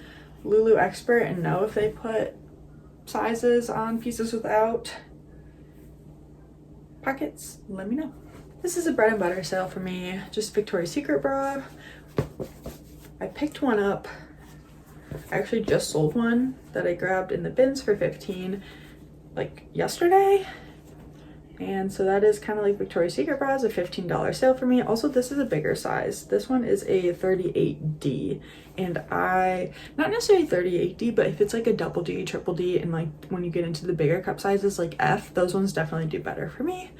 Speaker 1: Lulu expert and know if they put sizes on pieces without pockets, let me know. This is a bread and butter sale for me, just Victoria's Secret bra. I picked one up. I actually just sold one that I grabbed in the bins for 15 like yesterday. And so that is kind of like Victoria's Secret bras, a $15 sale for me. Also, this is a bigger size. This one is a 38D, and not necessarily 38D, but if it's like a double D, triple D, and like when you get into the bigger cup sizes like F, those ones definitely do better for me.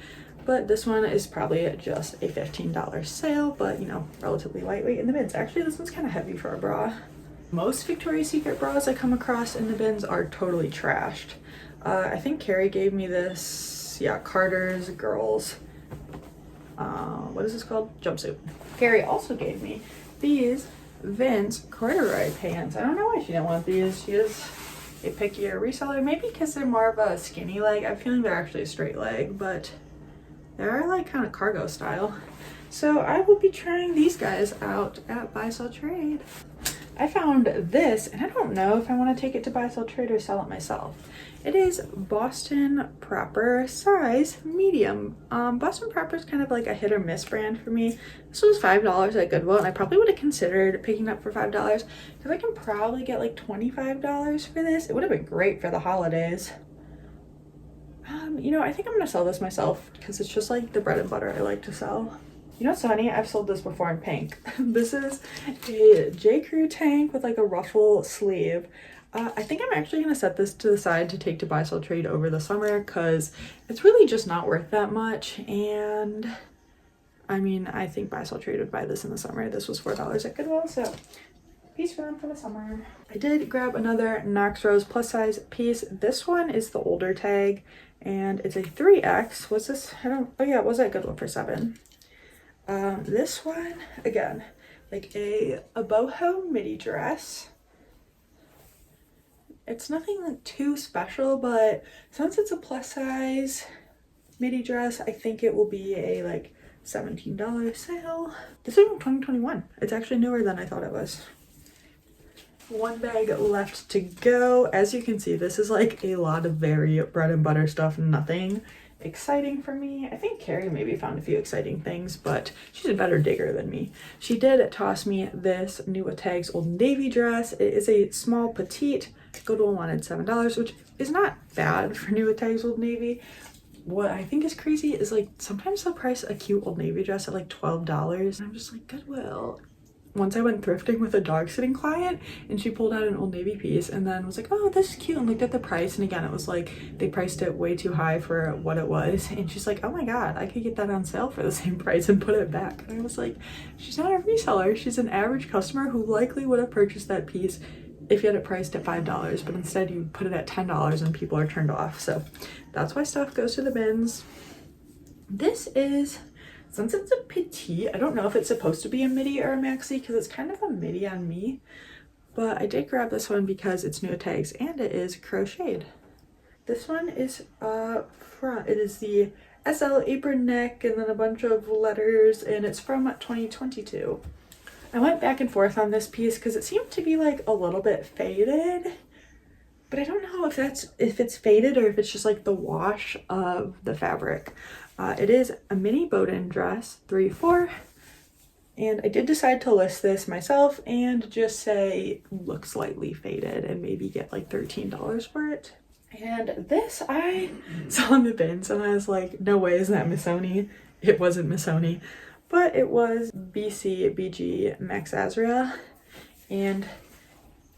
Speaker 1: But this one is probably just a $15 sale, but you know, relatively lightweight in the bins. Actually, this one's kind of heavy for a bra. Most Victoria's Secret bras I come across in the bins are totally trashed. I think Carrie gave me this, yeah, Carter's Girls, what is this called? Jumpsuit. Carrie also gave me these Vince corduroy pants. I don't know why she didn't want these. She is a pickier reseller, maybe because they're more of a skinny leg. I'm feeling they're actually a straight leg, but they're like kind of cargo style. So I will be trying these guys out at Buy Sell Trade. I found this, and I don't know if I want to take it to Buy Sell Trade or sell it myself. It is Boston Proper size medium. Boston Proper is kind of like a hit or miss brand for me. This was $5 at Goodwill, and I probably would have considered picking up for $5 because I can probably get like $25 for this. It would have been great for the holidays. You know, I think I'm gonna sell this myself because it's just like the bread and butter I like to sell. You know what's funny? I've sold this before in pink. This is a J. Crew tank with like a ruffle sleeve. I think I'm actually going to set this to the side to take to Buy Sell Trade over the summer because it's really just not worth that much. And I mean, I think Buy Sell Trade would buy this in the summer. This was $4 at Goodwill, so piece for them for the summer. I did grab another Knox Rose plus size piece. This one is the older tag and it's a 3X. Was this? Oh yeah, it was at Goodwill for $7. This one, again, like a boho midi dress. It's nothing too special, but since it's a plus size midi dress, I think it will be a like $17 sale. This is from 2021. It's actually newer than I thought it was. One bag left to go. As you can see, this is like a lot of very bread and butter stuff, nothing exciting for me. I think Carrie maybe found a few exciting things, but she's a better digger than me. She did toss me this New Tags Old Navy dress. It is a small petite. Goodwill wanted $7, which is not bad for New Tags Old Navy. What I think is crazy is like sometimes they'll price a cute Old Navy dress at like $12, and I'm just like, Goodwill. Once I went thrifting with a dog sitting client and she pulled out an Old Navy piece and then was like, oh, this is cute, and looked at the price, and again it was like they priced it way too high for what it was, and she's like, oh my god, I could get that on sale for the same price and put it back. And I was like, she's not a reseller, she's an average customer who likely would have purchased that piece if you had it priced at $5, but instead you put it at $10 and people are turned off. So that's why stuff goes to the bins. This is, since it's a petite, I don't know if it's supposed to be a midi or a maxi because it's kind of a midi on me, but I did grab this one because it's New Tags and it is crocheted. This one is front. It is the SL apron neck and then a bunch of letters, and it's from 2022. I went back and forth on this piece because it seemed to be like a little bit faded, but I don't know if it's faded or if it's just like the wash of the fabric. It is a mini Bowden dress, 3/4, and I did decide to list this myself and just say looks slightly faded and maybe get like $13 for it. And this I saw in the bins and I was like, no way is that Missoni. It wasn't Missoni, but it was BG Max Azria, and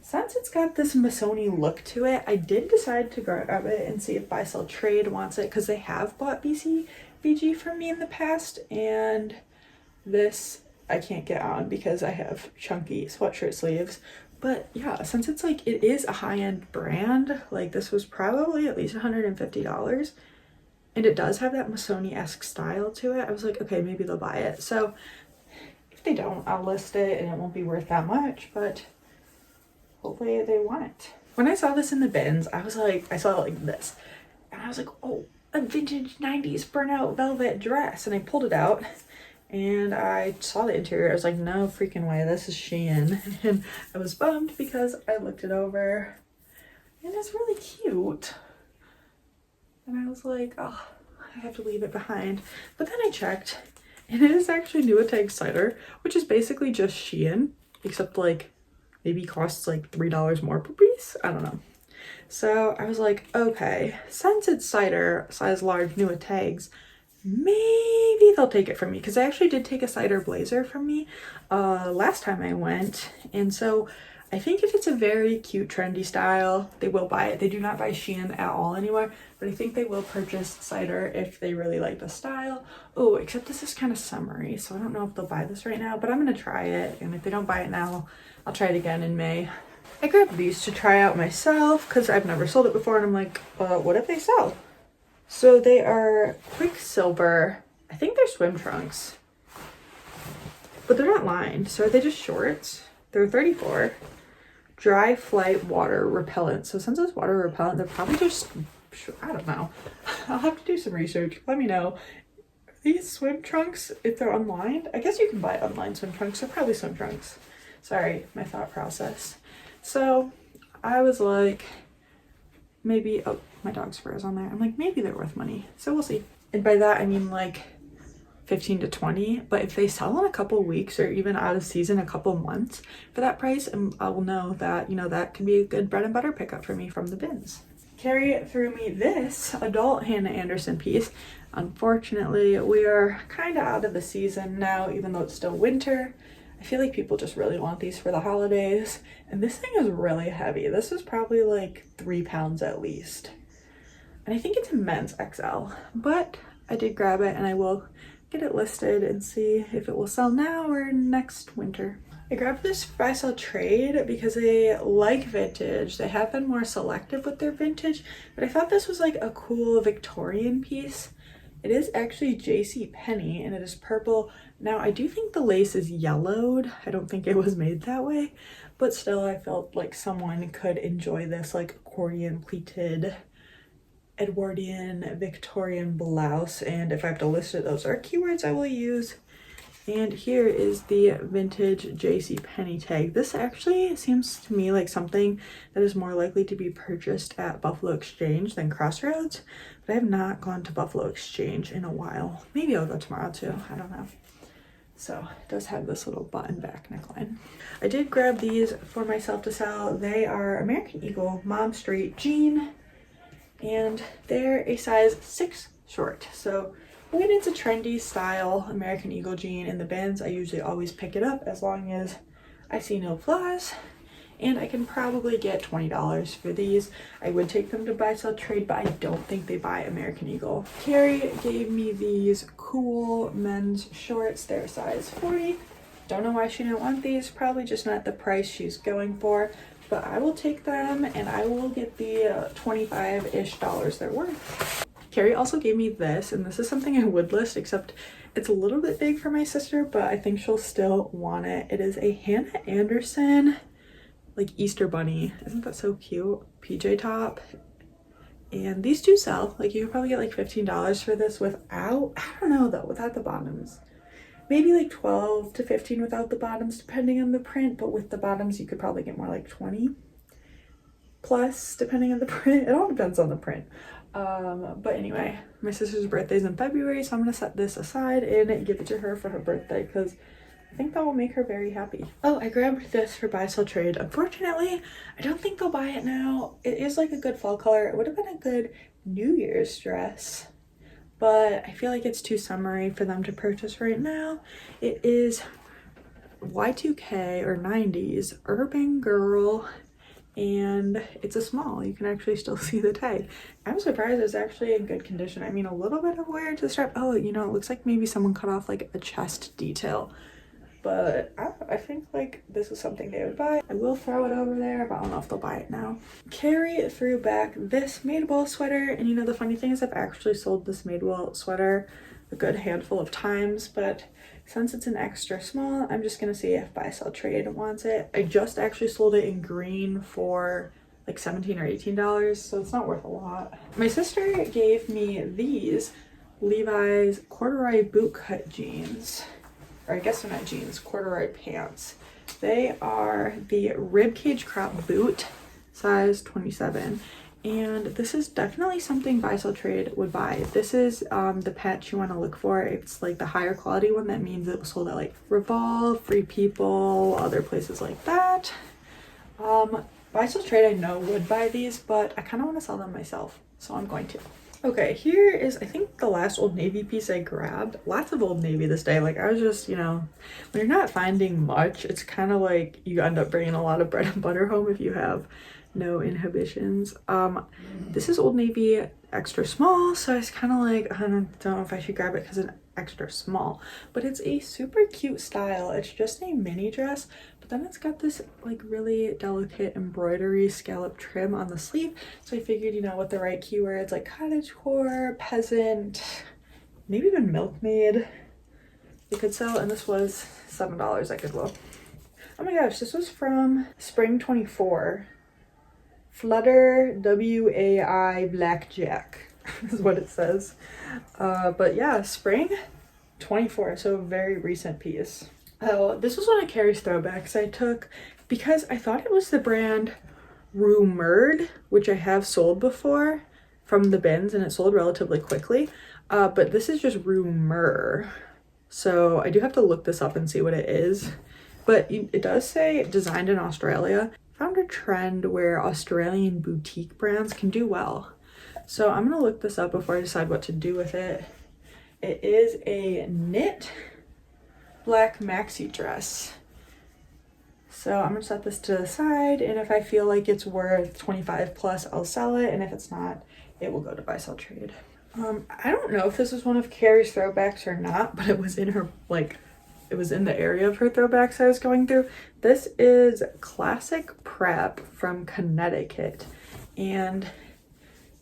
Speaker 1: since it's got this Missoni look to it, I did decide to grab it and see if Buy Sell Trade wants it because they have bought BG from me in the past, and this I can't get on because I have chunky sweatshirt sleeves. But yeah, since it's like, it is a high-end brand, like this was probably at least $150. and it does have that Missoni-esque style to it. I was like, okay, maybe they'll buy it. So if they don't, I'll list it and it won't be worth that much, but hopefully they want it. When I saw this in the bins, I was like, I saw it like this, and I was like, oh, a vintage 90s burnout velvet dress. And I pulled it out and I saw the interior. I was like, no freaking way, this is Shein. And I was bummed because I looked it over and it's really cute. And I was like, oh, I have to leave it behind. But then I checked, and it is actually Nuitag cider, which is basically just Shein, except like maybe costs like $3 more per piece. I don't know. So I was like, okay, since it's cider, size large Nuitags, maybe they'll take it from me, because they actually did take a cider blazer from me last time I went. And so I think if it's a very cute trendy style, they will buy it. They do not buy Shein at all anymore, but I think they will purchase cider if they really like the style. Oh, except this is kind of summery, so I don't know if they'll buy this right now, but I'm gonna try it, and if they don't buy it now, I'll try it again in May. I grabbed these to try out myself because I've never sold it before, and I'm like, what if they sell? So they are Quicksilver. I think they're swim trunks, but they're not lined. So are they just shorts? They're 34. Dry flight water repellent. So since it's water repellent, they're probably just, I don't know. I'll have to do some research. Let me know. These swim trunks, if they're unlined, I guess you can buy unlined swim trunks. They're probably swim trunks. Sorry, my thought process. So I was like, maybe, oh, my dog's fur is on there. I'm like, maybe they're worth money. So we'll see. And by that, I mean like 15 to 20, but if they sell in a couple weeks or even out of season a couple months for that price, I will know that, you know, that could be a good bread and butter pickup for me from the bins. Carrie threw me this adult Hannah Anderson piece. Unfortunately, we are kind of out of the season now, even though it's still winter. I feel like people just really want these for the holidays, and this thing is really heavy. This is probably like 3 pounds at least, and I think it's a men's XL, but I did grab it and I will get it listed and see if it will sell now or next winter. I grabbed this buy sell trade because they like vintage. They have been more selective with their vintage, but I thought this was like a cool Victorian piece. It is actually JCPenney and it is purple. Now I do think the lace is yellowed. I don't think it was made that way, but still I felt like someone could enjoy this like accordion pleated Edwardian Victorian blouse, and if I have to list it, those are keywords I will use. And here is the vintage JCPenney tag. This actually seems to me like something that is more likely to be purchased at Buffalo Exchange than Crossroads, but I have not gone to Buffalo Exchange in a while. Maybe I'll go tomorrow too, I don't know. So it does have this little button back neckline. I did grab these for myself to sell. They are American Eagle Mom Street jean, and they're a size 6 short. So when it's a trendy style American Eagle jean in the bins, I usually always pick it up as long as I see no flaws, and I can probably get $20 for these. I would take them to buy sell trade, but I don't think they buy American Eagle. Carrie gave me these cool men's shorts. They're size 40. Don't know why she didn't want these, probably just not the price she's going for, but I will take them and I will get the 25-ish dollars they're worth. Carrie also gave me this, and this is something I would list, except it's a little bit big for my sister, but I think she'll still want it. It is a Hannah Anderson like Easter bunny. Isn't that so cute? PJ top. And these do sell. Like you could probably get like $15 for this without, I don't know though, without the bottoms. Maybe like 12 to 15 without the bottoms, depending on the print, but with the bottoms you could probably get more like 20 plus, depending on the print. It all depends on the print. But anyway, my sister's birthday is in February, so I'm gonna set this aside and give it to her for her birthday because I think that will make her very happy. Oh, I grabbed this for buy sell trade. Unfortunately, I don't think they'll buy it now. It is like a good fall color. It would have been a good New Year's dress, but I feel like it's too summery for them to purchase right now. It is Y2K or 90s urban girl, and it's a small. You can actually still see the tag. I'm surprised it's actually in good condition. I mean, a little bit of wear to the strap. Oh, you know, it looks like maybe someone cut off like a chest detail. but I think like this is something they would buy. I will throw it over there, but I don't know if they'll buy it now. Carrie threw back this Madewell sweater, and you know the funny thing is I've actually sold this Madewell sweater a good handful of times, but since it's an extra small, I'm just gonna see if Buy Sell Trade wants it. I just actually sold it in green for like $17 or $18, so it's not worth a lot. My sister gave me these Levi's corduroy bootcut jeans, or I guess they're not jeans, corduroy pants. They are the ribcage crop boot, size 27. And this is definitely something Buy Sell Trade would buy. This is the patch you want to look for. It's like the higher quality one. That means it was sold at like Revolve, Free People, other places like that. Buy Sell Trade I know would buy these, but I kind of want to sell them myself, so I'm going to. Okay, here is I think the last Old Navy piece I grabbed. Lots of Old Navy this day. Like I was just, you know, when you're not finding much, it's kind of like you end up bringing a lot of bread and butter home if you have no inhibitions. This is Old Navy extra small, so I was kind of like, I don't know if I should grab it because it's extra small, but it's a super cute style. It's just a mini dress, but then it's got this like really delicate embroidery scallop trim on the sleeve, so I figured, you know, with the right keywords like cottagecore, peasant, maybe even milkmaid, you could sell. And this was $7 at Goodwill. Oh my gosh, this was from spring 24. Flutter WAI Blackjack is what it says. But yeah, spring 24, so a very recent piece. Oh, this was one of Carrie's throwbacks I took because I thought it was the brand Rumored, which I have sold before from the bins, and it sold relatively quickly. But this is just Rumor, so I do have to look this up and see what it is. But it does say designed in Australia. Found a trend where Australian boutique brands can do well, so I'm gonna look this up before I decide what to do with it. It is a knit black maxi dress, so I'm gonna set this to the side, and if I feel like it's worth 25 plus, I'll sell it, and if it's not, it will go to Buy Sell Trade. I don't know if this is one of Carrie's throwbacks or not, but it was in her it was in the area of her throwbacks I was going through. This is Classic Prep from Connecticut, and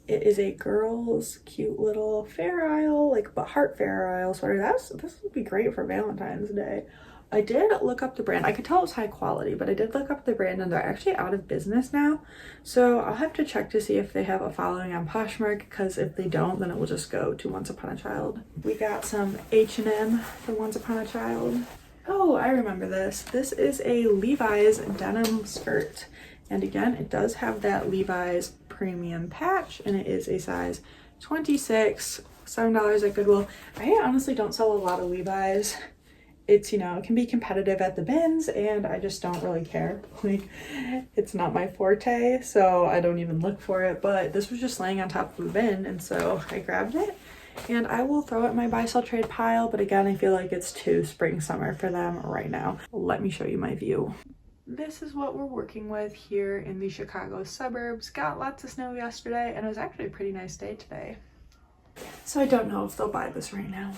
Speaker 1: it is a girl's cute little Fair Isle, like but heart Fair Isle sweater. This would be great for Valentine's Day. I did look up the brand. I could tell it was high quality, but I did look up the brand, and they're actually out of business now. So I'll have to check to see if they have a following on Poshmark, because if they don't, then it will just go to Once Upon a Child. We got some H&M for Once Upon a Child. Oh, I remember this. This is a Levi's denim skirt. And again, it does have that Levi's premium patch, and it is a size 26, $7 at Goodwill. I honestly don't sell a lot of Levi's. It's, you know, it can be competitive at the bins, and I just don't really care. Like, it's not my forte, so I don't even look for it. But this was just laying on top of the bin, and so I grabbed it, and I will throw it in my Buy Sell Trade pile. But again, I feel like it's too spring summer for them right now. Let me show you my view. This is what we're working with here in the Chicago suburbs. Got lots of snow yesterday, and it was actually a pretty nice day today. So I don't know if they'll buy this right now.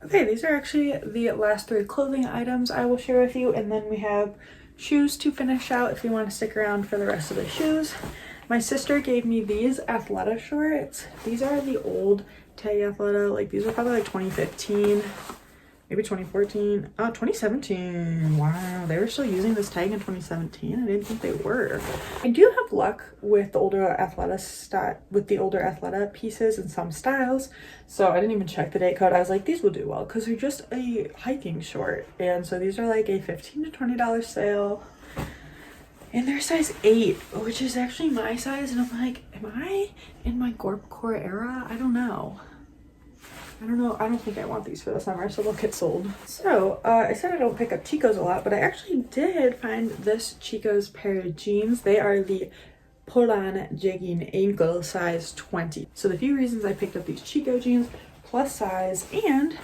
Speaker 1: Okay, these are actually the last 3 clothing items I will share with you, and then we have shoes to finish out if you want to stick around for the rest of the shoes. My sister gave me these Athleta shorts. These are the old Tag Athleta. Like, these are probably like 2015, maybe 2014. Oh, 2017. Wow, they were still using this tag in 2017. I didn't think they were. I do have luck with the older Athleta pieces and some styles, so I didn't even check the date code. I was like, these will do well because they're just a hiking short, and so these are like a $15 to $20 sale, and they're size 8, which is actually my size, and I'm like, am I in my Gorpcore era? I don't know. I don't think I want these for the summer, so they'll get sold. So, I said I don't pick up Chico's a lot, but I actually did find this Chico's pair of jeans. They are the pull-on jegging ankle size 20. So the few reasons I picked up these Chico jeans, plus size, and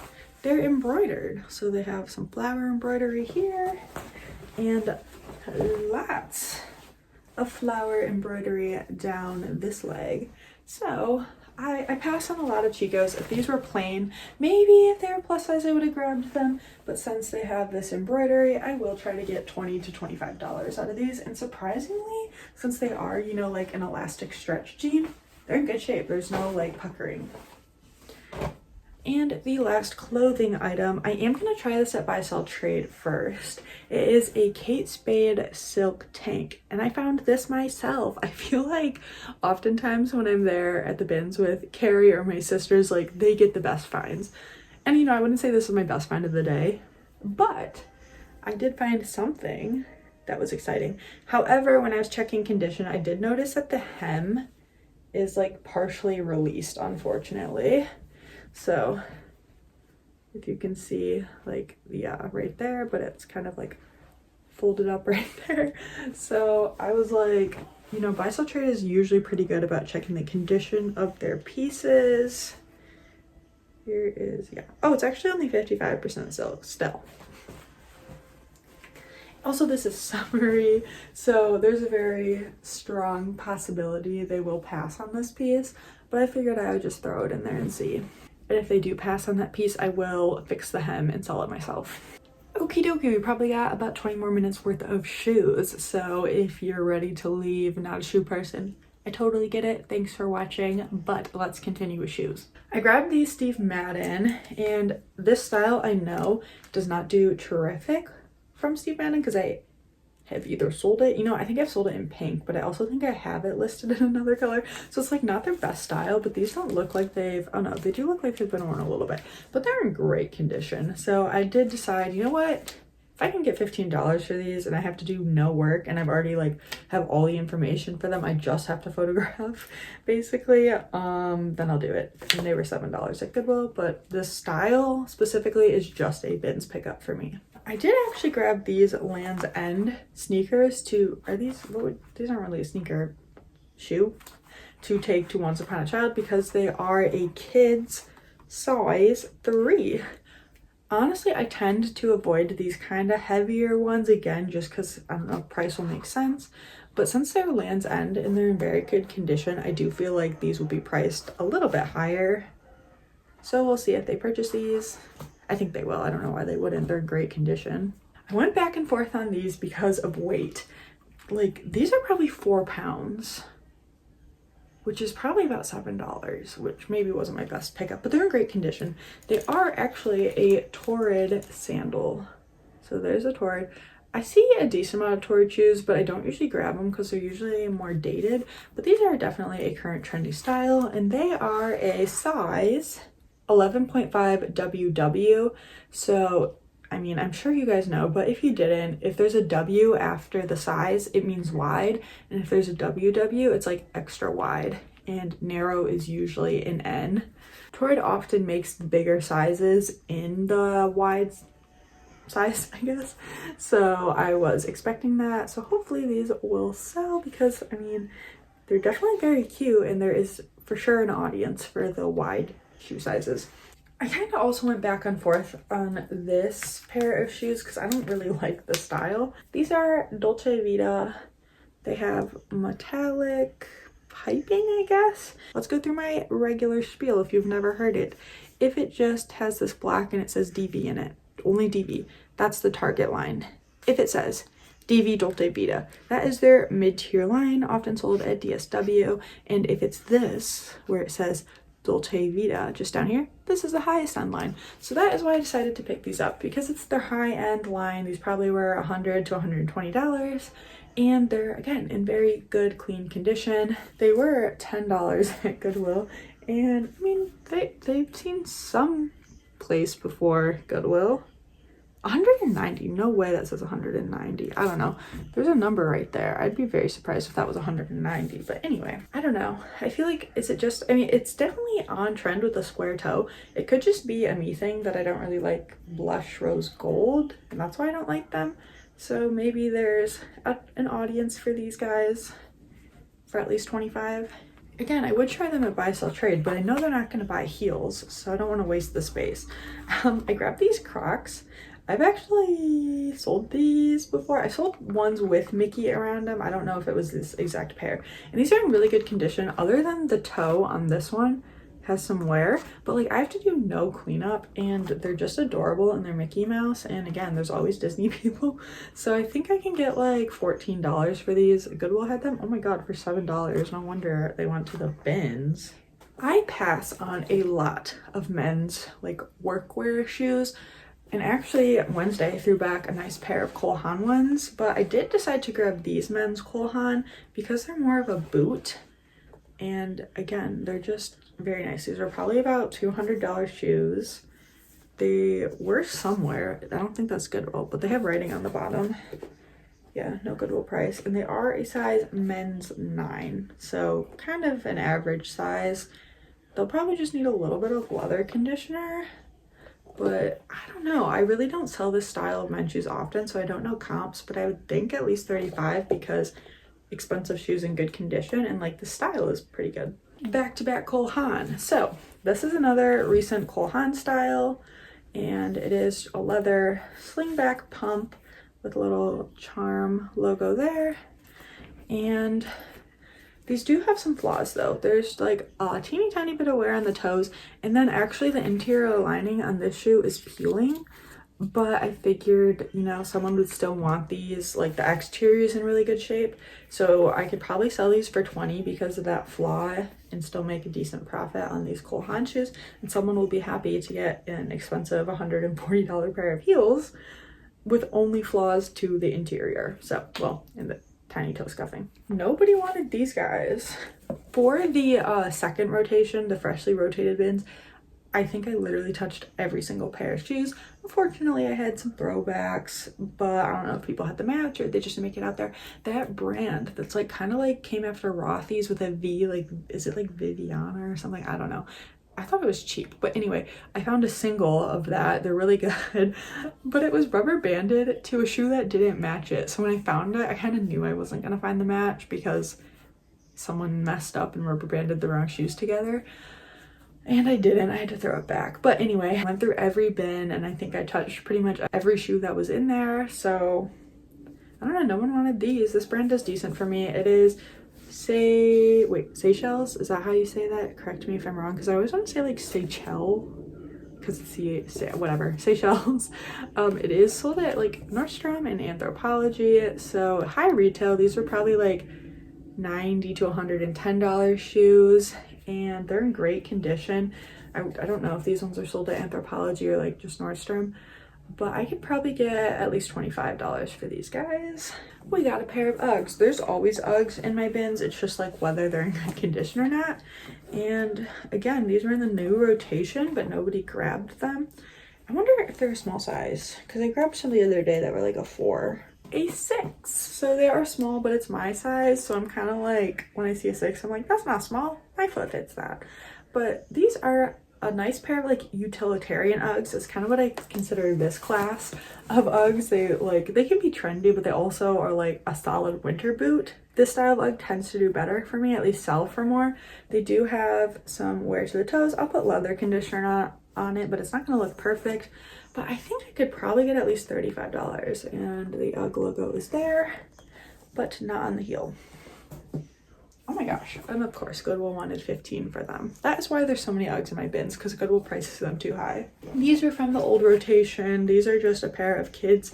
Speaker 1: they're embroidered. So they have some flower embroidery here, and lots of flower embroidery down this leg. So I pass on a lot of Chicos. If these were plain, maybe if they were plus size I would have grabbed them, but since they have this embroidery, I will try to get $20 to $25 out of these. And surprisingly, since they are, you know, like an elastic stretch jean, they're in good shape. There's no like puckering. And the last clothing item, I am going to try this at Buy Sell Trade first. It is a Kate Spade silk tank, and I found this myself. I feel like oftentimes when I'm there at the bins with Carrie or my sisters, like they get the best finds. And you know, I wouldn't say this is my best find of the day, but I did find something that was exciting. However, when I was checking condition, I did notice that the hem is like partially released, unfortunately. So if you can see, like, yeah, right there, but it's kind of like folded up right there. So I was like, you know, Buy Sell Trade is usually pretty good about checking the condition of their pieces. Here is, yeah. Oh, it's actually only 55% silk still. Also, this is summery, so there's a very strong possibility they will pass on this piece, but I figured I would just throw it in there and see. And if they do pass on that piece, I will fix the hem and sell it myself. Okie dokie, we probably got about 20 more minutes worth of shoes. So if you're ready to leave, not a shoe person, I totally get it. Thanks for watching, but let's continue with shoes. I grabbed these Steve Madden, and this style I know does not do terrific from Steve Madden because I have either sold it, you know, I think I've sold it in pink, but I also think I have it listed in another color. So it's like not their best style, but these don't look like they've, oh no, they do look like they've been worn a little bit, but they're in great condition. So I did decide, you know what, if I can get $15 for these and I have to do no work and I've already like have all the information for them, I just have to photograph basically, then I'll do it. And they were $7 at Goodwill, but the style specifically is just a bins pickup for me. I did actually grab these Land's End sneakers to, are these, these aren't really a sneaker, shoe, to take to Once Upon a Child because they are a kid's size 3. Honestly, I tend to avoid these kind of heavier ones again, just because, I don't know, price will make sense. But since they're Land's End and they're in very good condition, I do feel like these will be priced a little bit higher. So we'll see if they purchase these. I think they will. I don't know why they wouldn't. They're in great condition. I went back and forth on these because of weight. Like, these are probably 4 pounds, which is probably about $7, which maybe wasn't my best pickup, but they're in great condition. They are actually a Torrid sandal. So there's a Torrid. I see a decent amount of Torrid shoes, but I don't usually grab them because they're usually more dated. But these are definitely a current trendy style, and they are a size 11.5 WW. So, I mean, I'm sure you guys know, but if you didn't, if there's a W after the size, it means wide. And if there's a WW, it's like extra wide. And narrow is usually an N. Torrid often makes the bigger sizes in the wide size, I guess. So I was expecting that. So hopefully these will sell because, I mean, they're definitely very cute and there is for sure an audience for the wide shoe sizes. I kind of also went back and forth on this pair of shoes because I don't really like the style. These are Dolce Vita. They have metallic piping, I guess. Let's go through my regular spiel if you've never heard it. If it just has this black and it says DV in it, only DV, that's the Target line. If it says DV Dolce Vita, that is their mid-tier line, often sold at DSW. And if it's this, where it says Dolce Vita just down here, this is the highest end line. So that is why I decided to pick these up, because it's their high end line. These probably were $100 to $120, and they're again in very good clean condition. They were $10 at Goodwill, and I mean they've seen some place before Goodwill. 190, no way that says 190. I don't know, there's a number right there. I'd be very surprised if that was 190, but anyway, I don't know. I feel like, is it just, I mean, it's definitely on trend with the square toe. It could just be a me thing that I don't really like blush rose gold, and that's why I don't like them. So maybe there's an audience for these guys for at least 25. Again, I would try them at Buy Sell Trade, but I know they're not going to buy heels, so I don't want to waste the space. I grabbed these Crocs. I've actually sold these before. I sold ones with Mickey around them. I don't know if it was this exact pair. And these are in really good condition. Other than the toe on this one, has some wear, but like I have to do no cleanup, and they're just adorable, and they're Mickey Mouse, and again, there's always Disney people, so I think I can get like $14 for these. Goodwill had them, oh my god, for $7. No wonder they went to the bins. I pass on a lot of men's like workwear shoes, and actually Wednesday I threw back a nice pair of Cole Haan ones, but I did decide to grab these men's Cole Haan because they're more of a boot, and again, they're just very nice. These are probably about $200 shoes. They were somewhere, I don't think that's Goodwill, but they have writing on the bottom. Yeah, no Goodwill price, and they are a size men's 9, so kind of an average size. They'll probably just need a little bit of leather conditioner, but I don't know. I really don't sell this style of men's shoes often, so I don't know comps, but I would think at least 35 because expensive shoes in good condition, and like the style is pretty good. Back to back Cole Haan. So this is another recent Cole Haan style, and it is a leather slingback pump with a little charm logo there, and these do have some flaws though. There's like a teeny tiny bit of wear on the toes, and then actually the interior lining on this shoe is peeling, but I figured, you know, someone would still want these, like the exterior is in really good shape, so I could probably sell these for $20 because of that flaw and still make a decent profit on these Cole Haan shoes, and someone will be happy to get an expensive $140 pair of heels with only flaws to the interior. So, well, in the tiny toe scuffing. Nobody wanted these guys. For the second rotation, the freshly rotated bins, I think I literally touched every single pair of shoes. Unfortunately, I had some throwbacks, but I don't know if people had the match or they just didn't make it out there. That brand that's like kind of like came after Rothy's with a V, like, is it like Viviana or something? I don't know. I thought it was cheap, but anyway, I found a single of that. They're really good, but it was rubber banded to a shoe that didn't match it. So when I found it, I kind of knew I wasn't gonna find the match because someone messed up and rubber banded the wrong shoes together, and I didn't. I had to throw it back. But anyway, I went through every bin, and I think I touched pretty much every shoe that was in there. So I don't know, no one wanted these. This brand does decent for me. It is Seychelles, is that how you say that? Correct me if I'm wrong, because I always want to say like Seychelles, because it's whatever, Seychelles. It is sold at like Nordstrom and Anthropologie, so high retail. These are probably like $90 to $110 shoes, and they're in great condition. I don't know if these ones are sold at Anthropologie or like just Nordstrom, but I could probably get at least $25 for these guys. We got a pair of Uggs. There's always Uggs in my bins. It's just like whether they're in good condition or not. And again, these were in the new rotation, but nobody grabbed them. I wonder if they're a small size, because I grabbed some the other day that were like a 4. A 6. So they are small, but it's my size. So I'm kind of like, when I see a 6, I'm like, that's not small. My foot fits that. But these are a nice pair of like utilitarian Uggs. Is kind of what I consider this class of Uggs. They can be trendy, but they also are like a solid winter boot. This style of Ugg tends to do better for me, at least sell for more. They do have some wear to the toes. I'll put leather conditioner on it, but it's not going to look perfect. But I think I could probably get at least $35, and the Ugg logo is there, but not on the heel. Oh my gosh. And of course, Goodwill wanted $15 for them. That is why there's so many Uggs in my bins, because Goodwill prices them too high. These are from the old rotation. These are just a pair of kids'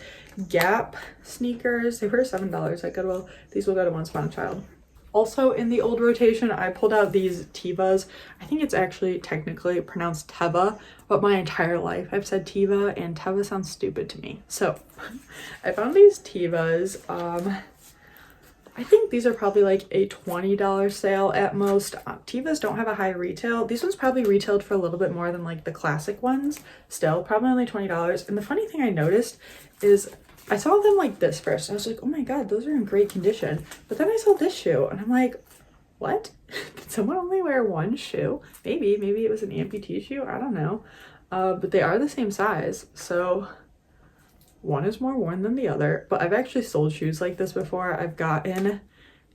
Speaker 1: Gap sneakers. They were $7 at Goodwill. These will go to Once Upon a Child. Also in the old rotation, I pulled out these Tevas. I think it's actually technically pronounced Teva, but my entire life I've said Teva, and Teva sounds stupid to me. So I found these Tevas. I think these are probably like a $20 sale at most. Tevas don't have a high retail. These ones probably retailed for a little bit more than like the classic ones. Still, probably only $20. And the funny thing I noticed is I saw them like this first. I was like, oh my god, those are in great condition. But then I saw this shoe and I'm like, what? Did someone only wear one shoe? Maybe it was an amputee shoe. I don't know. But they are the same size. So one is more worn than the other, but I've actually sold shoes like this before. I've gotten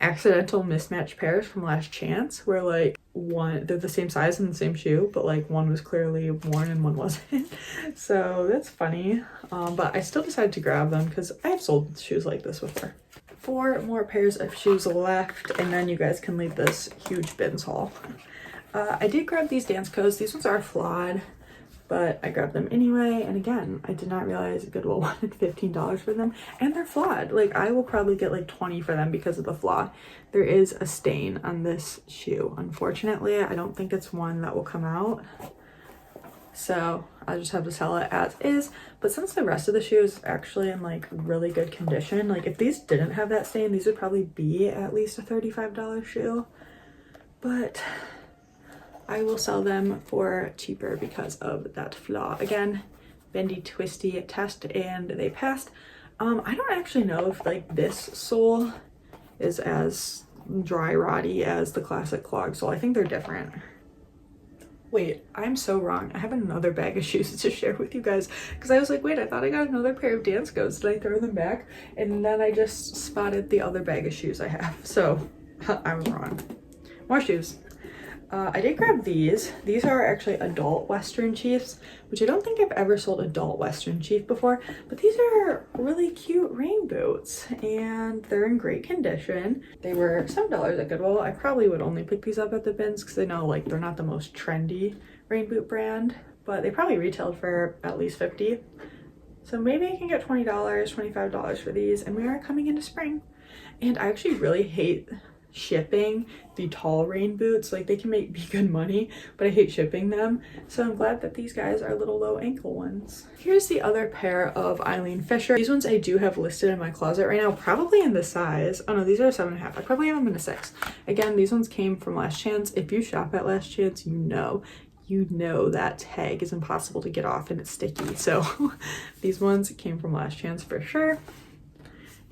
Speaker 1: accidental mismatched pairs from Last Chance where like they're the same size and the same shoe, but like one was clearly worn and one wasn't. So that's funny. But I still decided to grab them because I have sold shoes like this before. 4 more pairs of shoes left, and then you guys can leave this huge bins haul. I did grab these dance coats. These ones are flawed, but I grabbed them anyway. And again, I did not realize Goodwill wanted $15 for them, and they're flawed. Like, I will probably get like 20 for them because of the flaw. There is a stain on this shoe. Unfortunately, I don't think it's one that will come out. So I just have to sell it as is. But since the rest of the shoe is actually in like really good condition, like if these didn't have that stain, these would probably be at least a $35 shoe. But I will sell them for cheaper because of that flaw. Again, bendy twisty test, and they passed. I don't actually know if like this sole is as dry rotty as the classic clog sole. I think they're different. Wait, I'm so wrong. I have another bag of shoes to share with you guys, because I was like, wait, I thought I got another pair of dance coats. Did I throw them back? And then I just spotted the other bag of shoes I have. So I was wrong. More shoes. I did grab these. These are actually adult Western Chiefs, which I don't think I've ever sold adult Western Chief before, but these are really cute rain boots and they're in great condition. They were $7 at Goodwill. I probably would only pick these up at the bins because I know like they're not the most trendy rain boot brand, but they probably retailed for at least $50. So maybe I can get $20, $25 for these, and we are coming into spring. And I actually really hate shipping the tall rain boots. Like, they can be good money, but I hate shipping them. So I'm glad that these guys are little low ankle ones. Here's the other pair of Eileen Fisher. These ones I do have listed in my closet right now, probably in the size. Oh no, these are 7.5. I probably have them in a 6. Again, these ones came from Last Chance. If you shop at Last Chance, you know that tag is impossible to get off and it's sticky. So these ones came from Last Chance for sure.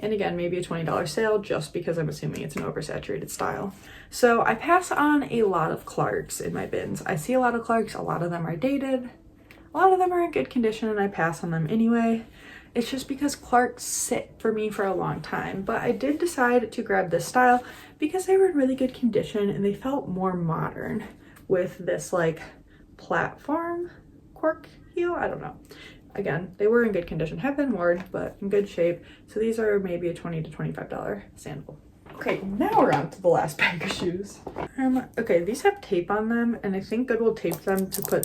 Speaker 1: And again, maybe a $20 sale just because I'm assuming it's an oversaturated style. So I pass on a lot of Clarks in my bins. I see a lot of Clarks, a lot of them are dated, a lot of them are in good condition, and I pass on them anyway. It's just because Clarks sit for me for a long time. But I did decide to grab this style because they were in really good condition and they felt more modern with this like platform cork heel. I don't know. Again, they were in good condition, have been worn, but in good shape. So these are maybe a $20 to $25 sandal. Okay, now we're on to the last bag of shoes. Okay, these have tape on them, and I think Goodwill taped them to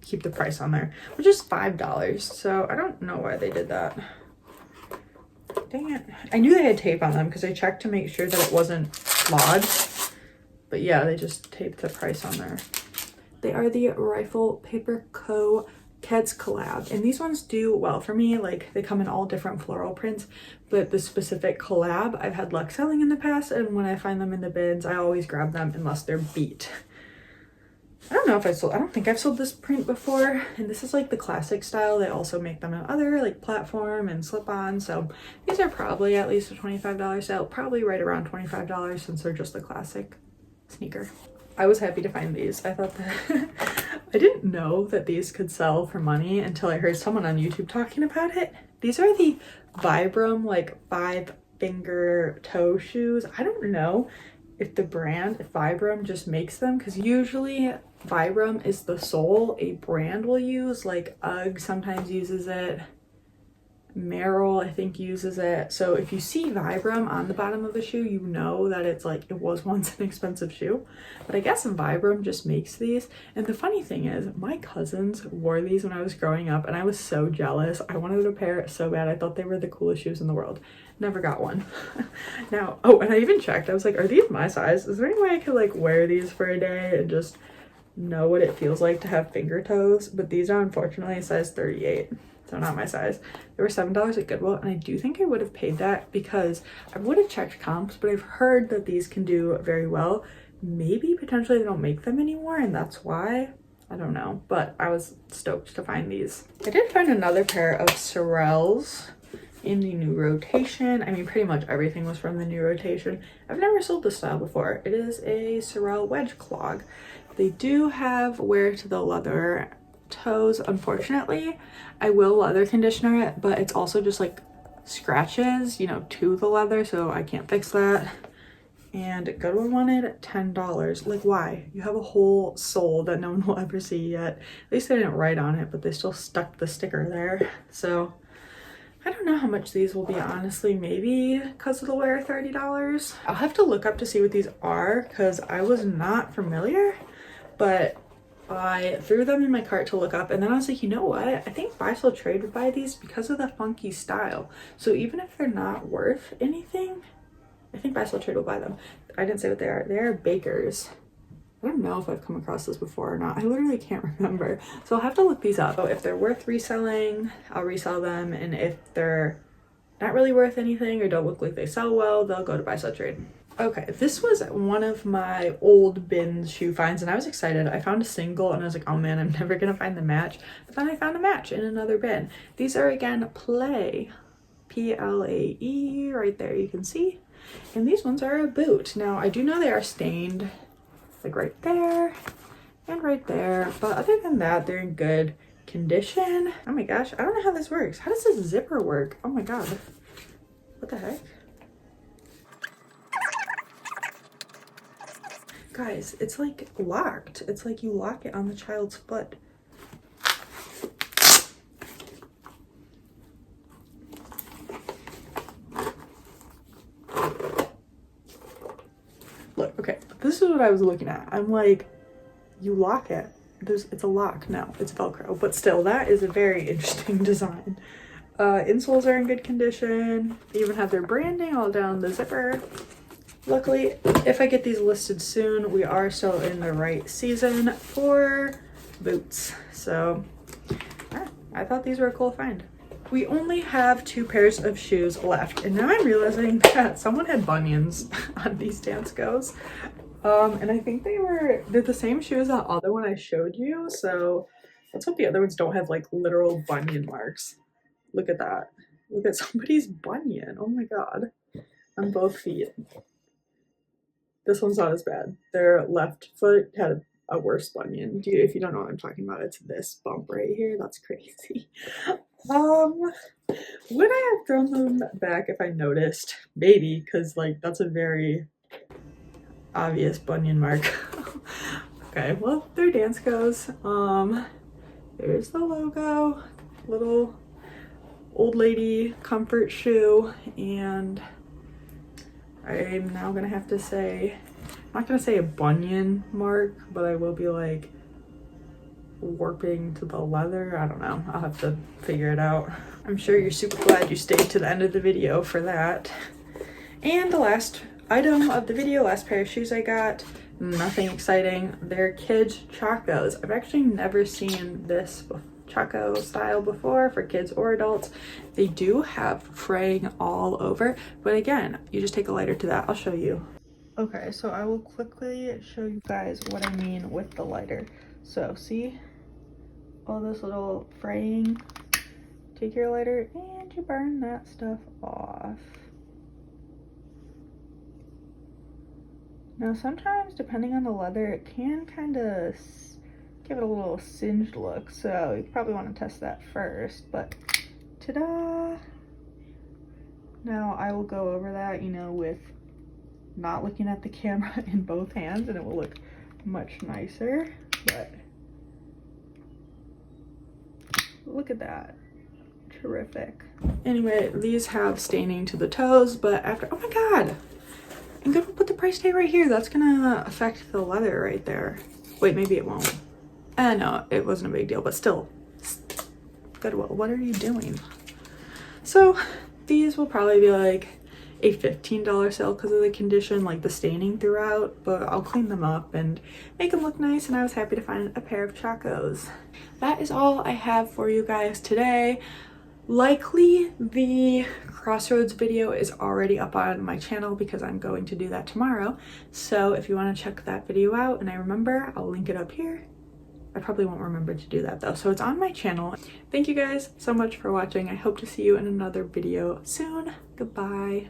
Speaker 1: keep the price on there, which is $5. So I don't know why they did that. Dang it. I knew they had tape on them because I checked to make sure that it wasn't flawed. But yeah, they just taped the price on there. They are the Rifle Paper Co. Keds collab, and these ones do well for me. Like, they come in all different floral prints, but the specific collab I've had luck selling in the past, and when I find them in the bins I always grab them unless they're beat. I don't think I've sold this print before, and this is like the classic style. They also make them in other like platform and slip-on, so these are probably at least a $25 sale, probably right around $25 since they're just the classic sneaker. I was happy to find these. I thought that I didn't know that these could sell for money until I heard someone on YouTube talking about it. These are the Vibram like 5-finger toe shoes. I don't know if the brand, if Vibram just makes them, because usually Vibram is the sole a brand will use. Like UGG sometimes uses it. Merrell I think uses it. So if you see Vibram on the bottom of the shoe, you know that it's like it was once an expensive shoe. But I guess Vibram just makes these. And the funny thing is, my cousins wore these when I was growing up, and I was so jealous. I wanted a pair so bad. I thought they were the coolest shoes in the world. Never got one. Now, oh, and I even checked. I was like, are these my size? Is there any way I could like wear these for a day and just know what it feels like to have finger toes? But these are unfortunately a size 38. So not my size. They were $7 at Goodwill, and I do think I would have paid that because I would have checked comps, but I've heard that these can do very well. Maybe potentially they don't make them anymore, and that's why. I don't know, but I was stoked to find these. I did find another pair of Sorels in the new rotation. I mean, pretty much everything was from the new rotation. I've never sold this style before. It is a Sorel wedge clog. They do have wear to the leather toes. Unfortunately, I will leather conditioner it, but it's also just like scratches, you know, to the leather, so I can't fix that. And Goodwill wanted $10. Like, why? You have a whole sole that no one will ever see yet. At least they didn't write on it, but they still stuck the sticker there. So I don't know how much these will be, honestly. Maybe because of the wear, $30. I'll have to look up to see what these are because I was not familiar but I threw them in my cart to look up, and then I was like, you know what? I think Buy Sell Trade would buy these because of the funky style. So even if they're not worth anything, I think Buy Sell Trade will buy them. I didn't say what they are. They are bakers. I don't know if I've come across this before or not. I literally can't remember. So I'll have to look these up. So if they're worth reselling, I'll resell them. And if they're not really worth anything or don't look like they sell well, they'll go to Buy Sell Trade. Okay, this was one of my old bin shoe finds and I was excited. I found a single and I was like, oh man, I'm never gonna find the match. But then I found a match in another bin. These are again Play, P-L-A-E, right there, you can see. And these ones are a boot. Now I do know they are stained, like right there and right there. But other than that, they're in good condition. Oh my gosh, I don't know how this works. How does this zipper work? Oh my god, what the heck? Guys, it's like locked. It's like you lock it on the child's foot. Look, okay, this is what I was looking at. I'm like, you lock it. It's a lock. No, it's Velcro, but still, that is a very interesting design. Insoles are in good condition. They even have their branding all down the zipper. Luckily, if I get these listed soon, we are still in the right season for boots. So I thought these were a cool find. We only have 2 pairs of shoes left, and now I'm realizing that someone had bunions on these dance goes. And I think they're the same shoe as that other one I showed you. So let's hope the other ones don't have like literal bunion marks. Look at that. Look at somebody's bunion. Oh my god. On both feet. This one's not as bad. Their left foot had a worse bunion. If you don't know what I'm talking about, it's this bump right here. That's crazy. Would I have thrown them back if I noticed? Maybe, because like that's a very obvious bunion mark. Okay, well, they're dance goes. There's the logo, little old lady comfort shoe, and I'm now gonna have to say, I'm not gonna say a bunion mark, but I will be like warping to the leather. I don't know. I'll have to figure it out. I'm sure you're super glad you stayed to the end of the video for that. And the last item of the video, last pair of shoes I got, nothing exciting. They're kids Chacos. I've actually never seen this Chaco style before for kids or adults. They do have fraying all over, but again, you just take a lighter to that. I'll show you. Okay, so I will quickly show you guys what I mean with the lighter. So see all this little fraying? Take your lighter and you burn that stuff off. Now sometimes, depending on the leather, it can kind of give it a little singed look, so you probably want to test that first, but ta-da! Now I will go over that, you know, with not looking at the camera in both hands, and it will look much nicer, but look at that. Terrific. Anyway, these have staining to the toes, but after, oh my god! I'm gonna put the price tag right here. That's gonna affect the leather right there. Wait, maybe it won't. No, it wasn't a big deal, but still. Goodwill, what are you doing? So these will probably be like a $15 sale because of the condition, like the staining throughout, but I'll clean them up and make them look nice, and I was happy to find a pair of Chacos. That is all I have for you guys today. Likely the Crossroads video is already up on my channel because I'm going to do that tomorrow. So if you want to check that video out, and I remember, I'll link it up here. I probably won't remember to do that though. So it's on my channel. Thank you guys so much for watching. I hope to see you in another video soon. Goodbye.